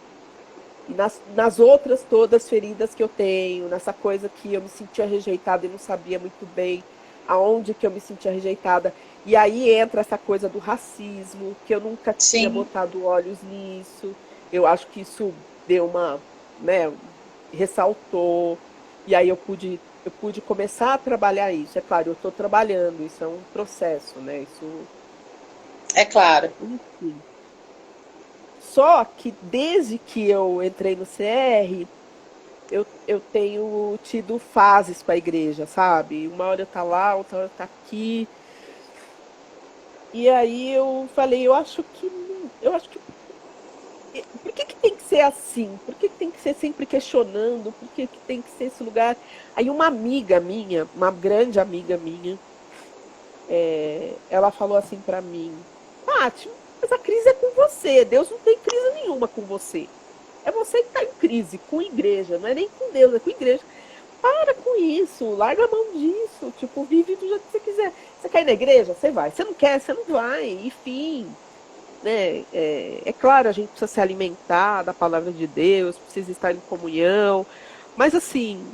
e nas outras todas feridas que eu tenho, nessa coisa que eu me sentia rejeitada e não sabia muito bem aonde que eu me sentia rejeitada. E aí entra essa coisa do racismo, que eu nunca tinha botado olhos nisso. Eu acho que isso deu uma, né, ressaltou. E aí eu pude começar a trabalhar isso. É claro, eu estou trabalhando, isso é um processo, né? Isso é claro. Enfim. Só que desde que eu entrei no CR, eu tenho tido fases com a igreja, sabe? Uma hora eu tá lá, outra hora eu tá aqui. E aí eu falei, eu acho que por que que tem que ser assim? Por que que tem que ser sempre questionando? Por que que tem que ser esse lugar? Aí uma amiga minha, uma grande amiga minha, ela falou assim pra mim, Paty, mas a crise é com você, Deus não tem crise nenhuma com você. É você que tá em crise, com igreja, não é nem com Deus, é com igreja. Para com isso, larga a mão disso, tipo, vive do jeito que você quiser. Você quer ir na igreja? Você vai. Você não quer? Você não vai. Enfim, né? É claro, a gente precisa se alimentar da palavra de Deus, precisa estar em comunhão, mas assim,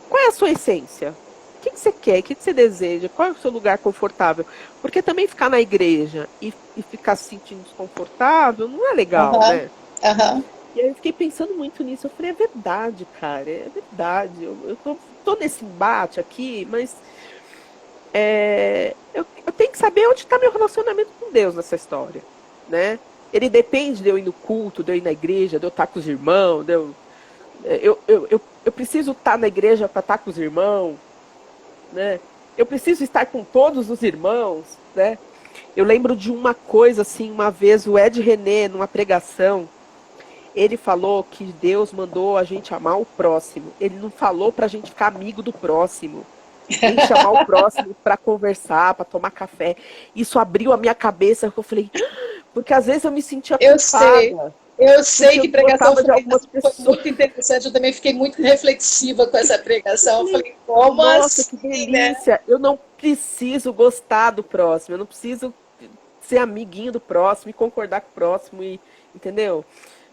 qual é a sua essência? O que que você quer? O que que você deseja? Qual é o seu lugar confortável? Porque também ficar na igreja e ficar se sentindo desconfortável não é legal, Aham, né? aham. E aí eu fiquei pensando muito nisso. Eu falei, é verdade, cara, é verdade. Eu tô nesse embate aqui, mas eu tenho que saber onde está meu relacionamento com Deus nessa história, né? Ele depende de eu ir no culto, de eu ir na igreja, de eu estar com os irmãos, eu preciso estar na igreja para estar com os irmãos, né? Eu preciso estar com todos os irmãos, né? Eu lembro de uma coisa assim, uma vez o Ed René, numa pregação, ele falou que Deus mandou a gente amar o próximo. Ele não falou para a gente ficar amigo do próximo, nem chamar o próximo para conversar, para tomar café. Isso abriu a minha cabeça, eu falei, porque às vezes eu me sentia Eu sei. culpada, Eu porque sei eu que pregação gostava de foi, algumas foi pessoas. muito interessante. Eu também fiquei muito reflexiva com essa pregação. Eu Falei, falei, como nossa, que assim, né? delícia! Eu não preciso gostar do próximo, eu não preciso ser amiguinho do próximo e concordar com o próximo, entendeu?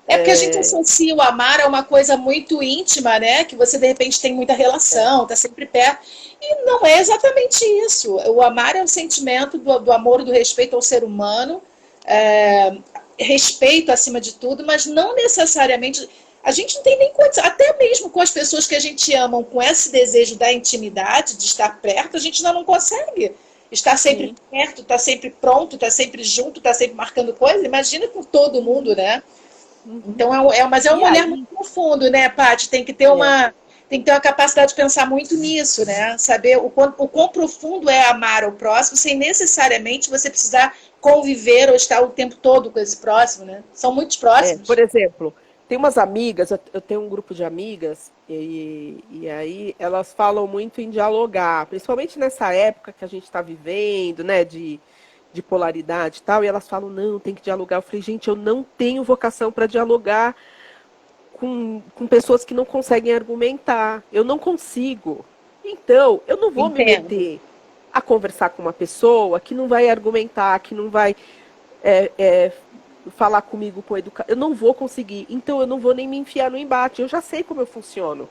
É porque a gente associa o amar a uma coisa muito íntima, né? Que você de repente tem muita relação, tá sempre perto. E não é exatamente isso. O amar é o sentimento do amor, do respeito ao ser humano, é, respeito acima de tudo, mas não necessariamente. A gente não tem nem condição, até mesmo com as pessoas que a gente ama, com esse desejo da intimidade, de estar perto, a gente ainda não consegue estar sempre Sim. perto, estar sempre pronto, estar sempre junto, estar sempre marcando coisa. Imagina com todo mundo, né? Uhum. Então, mas é um E olhar muito aí, profundo, né, Paty? é, Tem que ter uma capacidade de pensar muito nisso, né? Saber o quão profundo é amar o próximo, sem necessariamente você precisar conviver ou estar o tempo todo com esse próximo, né? São muitos por próximos. exemplo, tem umas amigas, eu tenho um grupo de amigas, e aí elas falam muito em dialogar, principalmente nessa época que a gente está vivendo, né, de polaridade e tal, e elas falam, não, tem que dialogar. Eu falei, gente, eu não tenho vocação para dialogar com pessoas que não conseguem argumentar. Eu não consigo. Então, eu não vou me Entendo. meter a conversar com uma pessoa que não vai argumentar, que não vai é, é, falar comigo com educação. Eu não vou conseguir. Então, eu não vou nem me enfiar no embate. Eu já sei como eu funciono.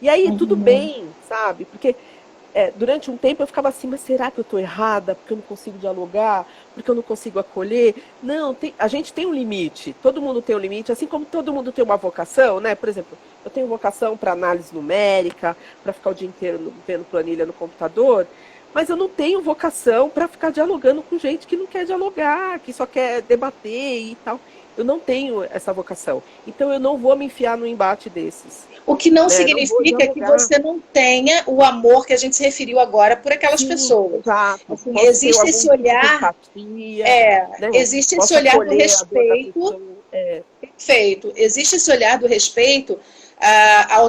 E aí, tudo Uhum. bem, sabe? Porque durante um tempo eu ficava assim, mas será que eu estou errada? Porque eu não consigo dialogar? Porque eu não consigo acolher? Não, a gente tem um limite. Todo mundo tem um limite, assim como todo mundo tem uma vocação, né? Por exemplo, eu tenho vocação para análise numérica, para ficar o dia inteiro vendo planilha no computador, mas eu não tenho vocação para ficar dialogando com gente que não quer dialogar, que só quer debater e tal. Eu não tenho essa vocação. Então eu não vou me enfiar no embate desses, O que não né? Não vou significa que dialogar. você não tenha o amor que a gente se referiu agora por aquelas Sim, pessoas. exato. Assim, Posso ter existe algum esse tipo de olhar, empatia, né? existe esse Posso olhar do acolher a dor da respeito. pessoa. Perfeito. Existe esse olhar do respeito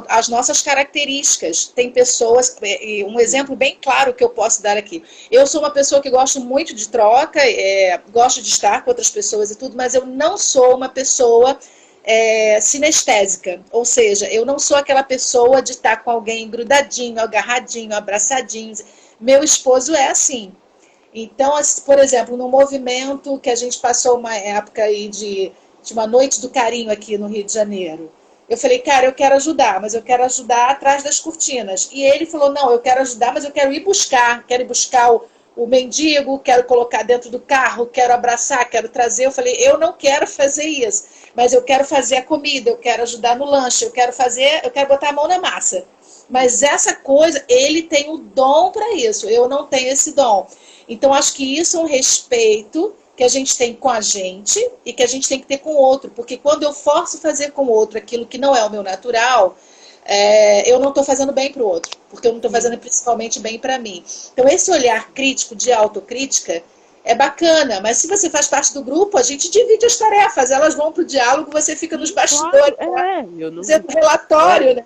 às nossas características. Tem pessoas, e um exemplo bem claro que eu posso dar aqui. Eu sou uma pessoa que gosto muito de troca, gosto de estar com outras pessoas e tudo, mas eu não sou uma pessoa sinestésica. Ou seja, eu não sou aquela pessoa de estar com alguém grudadinho, agarradinho, abraçadinho. Meu esposo é assim. Então, por exemplo, no movimento que a gente passou uma época aí de uma noite do carinho aqui no Rio de Janeiro, eu falei, cara, eu quero ajudar, mas eu quero ajudar atrás das cortinas. E ele falou, não, eu quero ajudar, mas eu quero ir buscar o mendigo, quero colocar dentro do carro, quero abraçar, quero trazer. Eu falei, eu não quero fazer isso, mas eu quero fazer a comida, eu quero ajudar no lanche, eu quero botar a mão na massa. Mas essa coisa, ele tem o dom para isso, eu não tenho esse dom. Então, acho que isso é um respeito que a gente tem com a gente e que a gente tem que ter com o outro. Porque quando eu forço fazer com o outro aquilo que não é o meu natural, eu não estou fazendo bem para o outro. Porque eu não estou fazendo principalmente bem para mim. Então, esse olhar crítico, de autocrítica, é bacana, mas se você faz parte do grupo, a gente divide as tarefas, elas vão para o diálogo, você fica nos bastidores, eu não... fazendo relatório, né?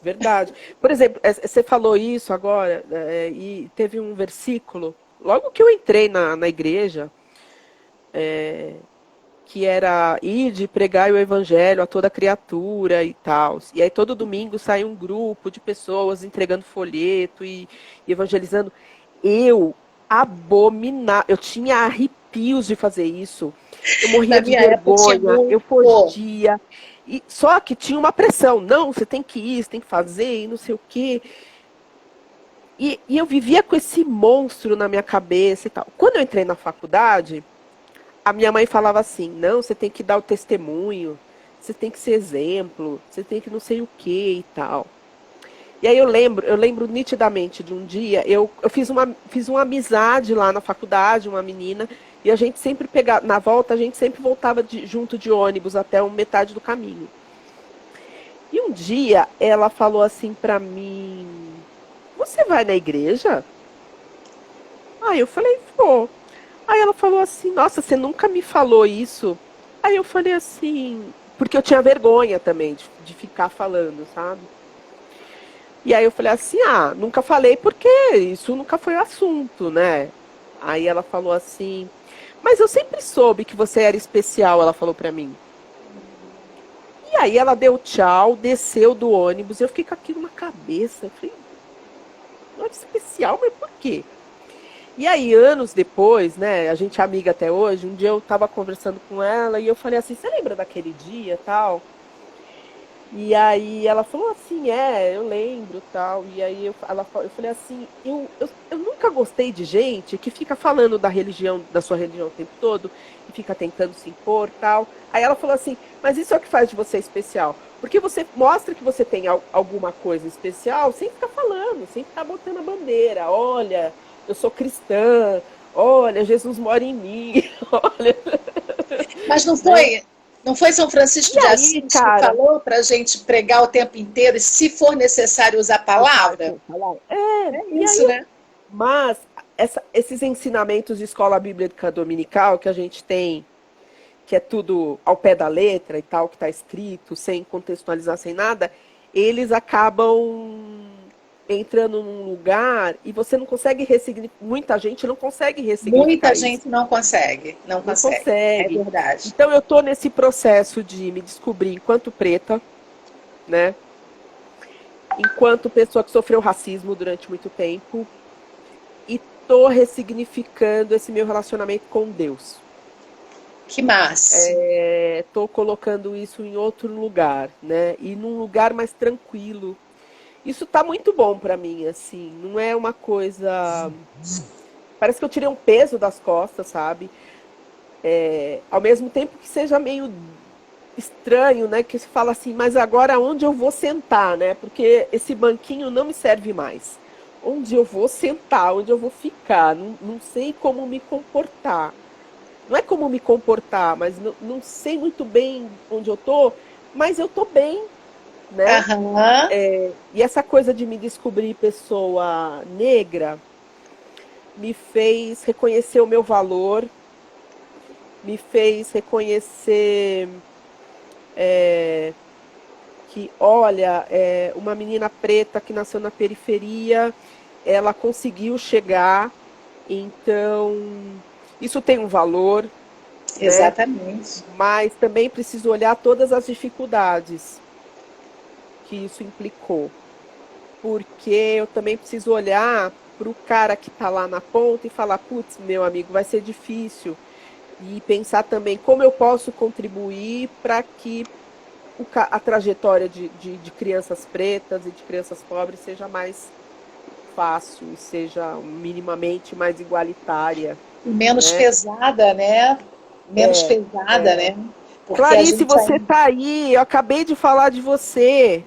Verdade. Por exemplo, você falou isso agora, e teve um versículo, logo que eu entrei na igreja, que era ir de pregar o evangelho a toda criatura e tal. E aí todo domingo sai um grupo de pessoas entregando folheto e evangelizando. Eu eu tinha arrepios de fazer isso. Eu morria Na de minha época tinha vergonha, eu muito. fugia. E, só que tinha uma pressão. Não, você tem que ir, você tem que fazer, e não sei o quê. E eu vivia com esse monstro na minha cabeça e tal. Quando eu entrei na faculdade, a minha mãe falava assim, não, você tem que dar o testemunho, você tem que ser exemplo, você tem que não sei o que e tal. E aí eu lembro nitidamente de um dia, eu fiz uma amizade lá na faculdade, uma menina, e a gente sempre pegava, na volta, a gente sempre voltava junto de ônibus até metade do caminho. E um dia ela falou assim pra mim, você vai na igreja? Aí eu falei, vou. Aí ela falou assim, nossa, você nunca me falou isso. Aí eu falei assim, porque eu tinha vergonha também de ficar falando, sabe? E aí eu falei assim, nunca falei porque isso nunca foi assunto, né? Aí ela falou assim, mas eu sempre soube que você era especial, ela falou pra mim. E aí ela deu tchau, desceu do ônibus, eu fiquei com aquilo na cabeça. Eu falei, não é especial, mas por quê? E aí, anos depois, né, a gente é amiga até hoje, um dia eu tava conversando com ela e eu falei assim, você lembra daquele dia, tal? E aí ela falou assim, eu lembro, tal. E aí eu falei assim, eu nunca gostei de gente que fica falando da sua religião o tempo todo, e fica tentando se impor, tal. Aí ela falou assim, mas isso é o que faz de você especial. Porque você mostra que você tem alguma coisa especial sem ficar falando, sem ficar botando a bandeira. Olha, eu sou cristã, olha, Jesus mora em mim, olha. Mas não foi São Francisco de Assis que falou para a gente pregar o tempo inteiro e, se for necessário, usar a palavra? É isso, né? Mas esses ensinamentos de escola bíblica dominical que a gente tem, que é tudo ao pé da letra e tal, que está escrito, sem contextualizar, sem nada, eles acabam entrando num lugar e você não consegue ressignificar. Muita gente não consegue ressignificar. Muita gente não consegue. Não consegue. É verdade. Então eu estou nesse processo de me descobrir enquanto preta, né? Enquanto pessoa que sofreu racismo durante muito tempo. E estou ressignificando esse meu relacionamento com Deus. Que massa. Estou colocando isso em outro lugar, né? E num lugar mais tranquilo. Isso tá muito bom para mim, assim, não é uma coisa... Parece que eu tirei um peso das costas, sabe? Ao mesmo tempo que seja meio estranho, né? Que se fala assim, mas agora onde eu vou sentar, né? Porque esse banquinho não me serve mais. Onde eu vou sentar, onde eu vou ficar, não sei como me comportar. Não é como me comportar, mas não sei muito bem onde eu tô, mas eu tô bem. Né? Uhum. E essa coisa de me descobrir pessoa negra me fez reconhecer o meu valor, me fez reconhecer que, olha, uma menina preta que nasceu na periferia, ela conseguiu chegar, então isso tem um valor. Exatamente. Né? Mas também preciso olhar todas as dificuldades que isso implicou, porque eu também preciso olhar para o cara que está lá na ponta e falar, putz, meu amigo, vai ser difícil, e pensar também como eu posso contribuir para que a trajetória de crianças pretas e de crianças pobres seja mais fácil e seja minimamente mais igualitária. Menos pesada, né? Menos pesada, né? Porque Clarice, você está aí, eu acabei de falar de você.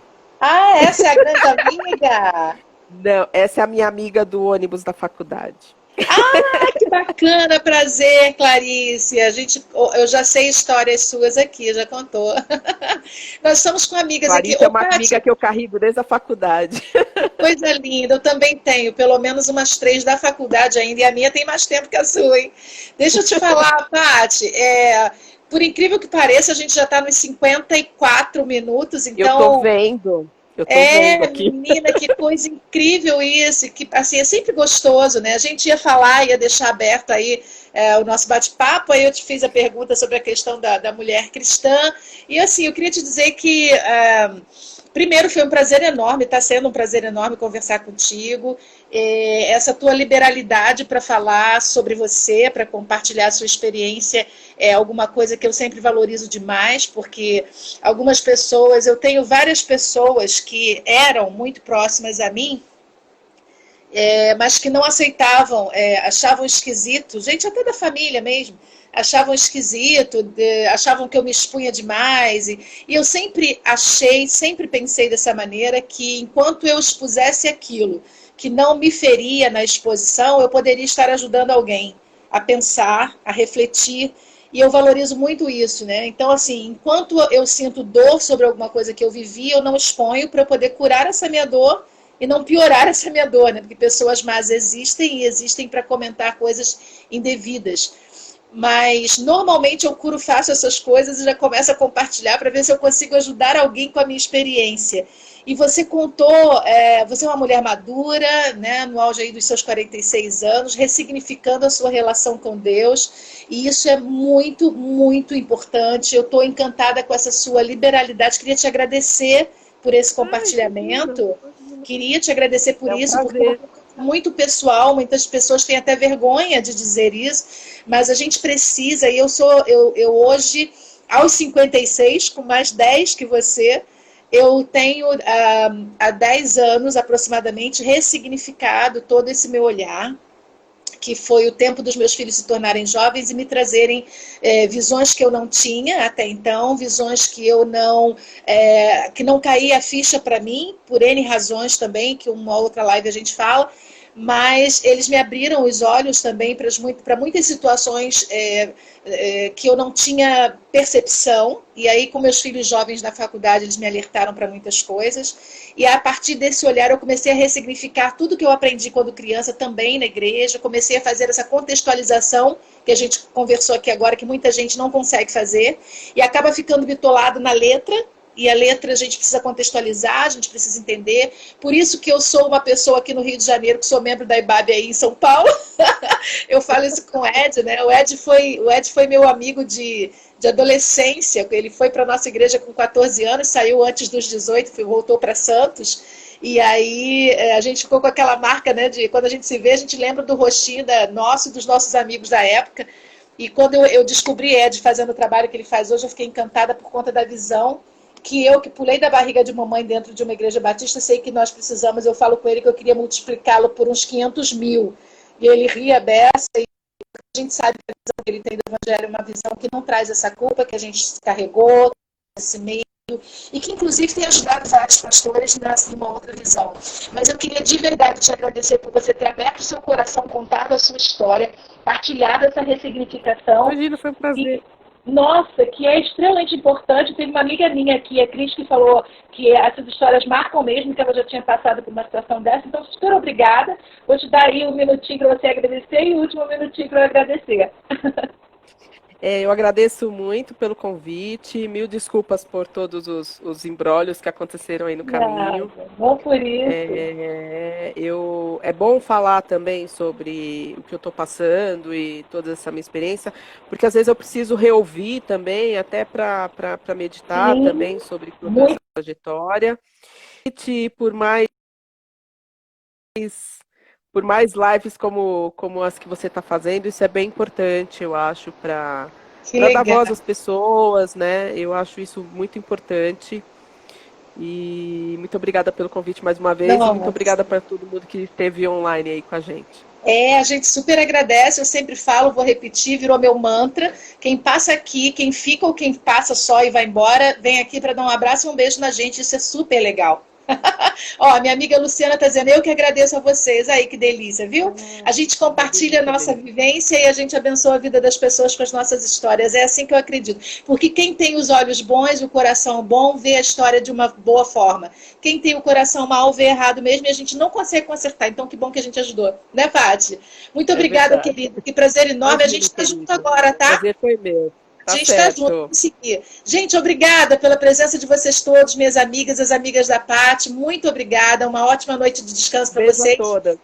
Essa é a grande amiga? Não, essa é a minha amiga do ônibus da faculdade. Que bacana, prazer, Clarice. Eu já sei histórias suas aqui, já contou. Nós estamos com amigas Clarice aqui. é uma amiga que eu carrego desde a faculdade. Coisa linda, eu também tenho, pelo menos umas 3 da faculdade ainda, e a minha tem mais tempo que a sua, hein? Deixa eu te falar, Paty, por incrível que pareça, a gente já está nos 54 minutos, então... Eu tô vendo aqui. Menina, que coisa incrível isso, que assim, é sempre gostoso, né? A gente ia falar, ia deixar aberto aí o nosso bate-papo, aí eu te fiz a pergunta sobre a questão da mulher cristã, e assim, eu queria te dizer que... primeiro, foi um prazer enorme, está sendo um prazer enorme conversar contigo. Essa tua liberalidade para falar sobre você, para compartilhar a sua experiência, é alguma coisa que eu sempre valorizo demais, porque algumas pessoas, eu tenho várias pessoas que eram muito próximas a mim, mas que não aceitavam, achavam esquisito, gente até da família mesmo, achavam esquisito, achavam que eu me expunha demais, e eu sempre sempre pensei dessa maneira, que enquanto eu expusesse aquilo que não me feria na exposição, eu poderia estar ajudando alguém a pensar, a refletir, e eu valorizo muito isso, né? Então, assim, enquanto eu sinto dor sobre alguma coisa que eu vivi, eu não exponho para eu poder curar essa minha dor e não piorar essa minha dor, né? Porque pessoas más existem e existem para comentar coisas indevidas. Mas normalmente eu faço essas coisas e já começo a compartilhar para ver se eu consigo ajudar alguém com a minha experiência. E você contou, você é uma mulher madura, né, no auge aí dos seus 46 anos, ressignificando a sua relação com Deus, e isso é muito, muito importante. Eu estou encantada com essa sua liberalidade, queria te agradecer por esse compartilhamento, queria te agradecer por isso, porque muito pessoal, muitas pessoas têm até vergonha de dizer isso, mas a gente precisa, e eu hoje, aos 56, com mais 10 que você, eu tenho há 10 anos aproximadamente ressignificado todo esse meu olhar, que foi o tempo dos meus filhos se tornarem jovens e me trazerem visões que eu não tinha até então, visões que que não caía a ficha para mim, por N razões também, que uma outra live a gente fala, mas eles me abriram os olhos também para muitas situações que eu não tinha percepção, e aí com meus filhos jovens na faculdade eles me alertaram para muitas coisas, e a partir desse olhar eu comecei a ressignificar tudo que eu aprendi quando criança também na igreja, comecei a fazer essa contextualização que a gente conversou aqui agora, que muita gente não consegue fazer, e acaba ficando bitolado na letra, e a letra a gente precisa contextualizar, a gente precisa entender. Por isso que eu sou uma pessoa aqui no Rio de Janeiro, que sou membro da IBAB aí em São Paulo. Eu falo isso com o Ed, né? O Ed foi meu amigo de adolescência. Ele foi para a nossa igreja com 14 anos, saiu antes dos 18, voltou para Santos. E aí a gente ficou com aquela marca, né? De quando a gente se vê, a gente lembra do rostinho nosso e dos nossos amigos da época. E quando eu descobri Ed fazendo o trabalho que ele faz hoje, eu fiquei encantada por conta da visão que pulei da barriga de mamãe dentro de uma igreja batista, sei que nós precisamos, eu falo com ele que eu queria multiplicá-lo por uns 500 mil. E ele ria beça, e a gente sabe que a visão que ele tem do evangelho é uma visão que não traz essa culpa que a gente carregou, esse medo, e que inclusive tem ajudado vários pastores numa outra visão. Mas eu queria de verdade te agradecer por você ter aberto o seu coração, contado a sua história, partilhado essa ressignificação. Imagina, foi um prazer. Nossa, que é extremamente importante. Teve uma amiga minha aqui, a Cris, que falou que essas histórias marcam mesmo, que ela já tinha passado por uma situação dessa. Então, super obrigada. Vou te dar aí um minutinho para você agradecer e o último minutinho para eu agradecer. Eu agradeço muito pelo convite, mil desculpas por todos os imbróglios que aconteceram aí no caminho. Bom por isso. É bom falar também sobre o que eu estou passando e toda essa minha experiência, porque às vezes eu preciso reouvir também, até para meditar também sobre toda essa trajetória. E por mais lives como as que você está fazendo, isso é bem importante, eu acho, para dar voz às pessoas, né? Eu acho isso muito importante. E muito obrigada pelo convite mais uma vez, e muito obrigada para todo mundo que esteve online aí com a gente. A gente super agradece, eu sempre falo, vou repetir, virou meu mantra. Quem passa aqui, quem fica ou quem passa só e vai embora, vem aqui para dar um abraço e um beijo na gente, isso é super legal. Ó, minha amiga Luciana está dizendo, eu que agradeço a vocês. Aí, que delícia, viu? A gente compartilha a nossa vivência e a gente abençoa a vida das pessoas com as nossas histórias. É assim que eu acredito. Porque quem tem os olhos bons, o coração bom, vê a história de uma boa forma. Quem tem o coração mal, vê errado mesmo e a gente não consegue consertar. Então, que bom que a gente ajudou. Né, Paty? Muito obrigada, querida. Que prazer enorme. A gente está junto agora, tá? Prazer foi meu. A gente está junto, conseguir. Gente, obrigada pela presença de vocês todos, minhas amigas, as amigas da Paty. Muito obrigada. Uma ótima noite de descanso para vocês. Toda.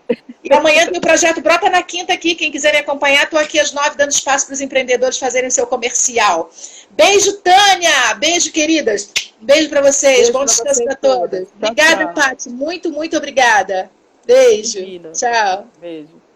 E amanhã tem o projeto Brota na Quinta aqui. Quem quiser me acompanhar, estou aqui às 9 dando espaço para os empreendedores fazerem seu comercial. Beijo, Tânia. Beijo, queridas. Beijo para vocês. Beijo bom descanso para todas. todas. Obrigada, Paty. Muito, muito obrigada. Beijo. Divina. Tchau. Beijo.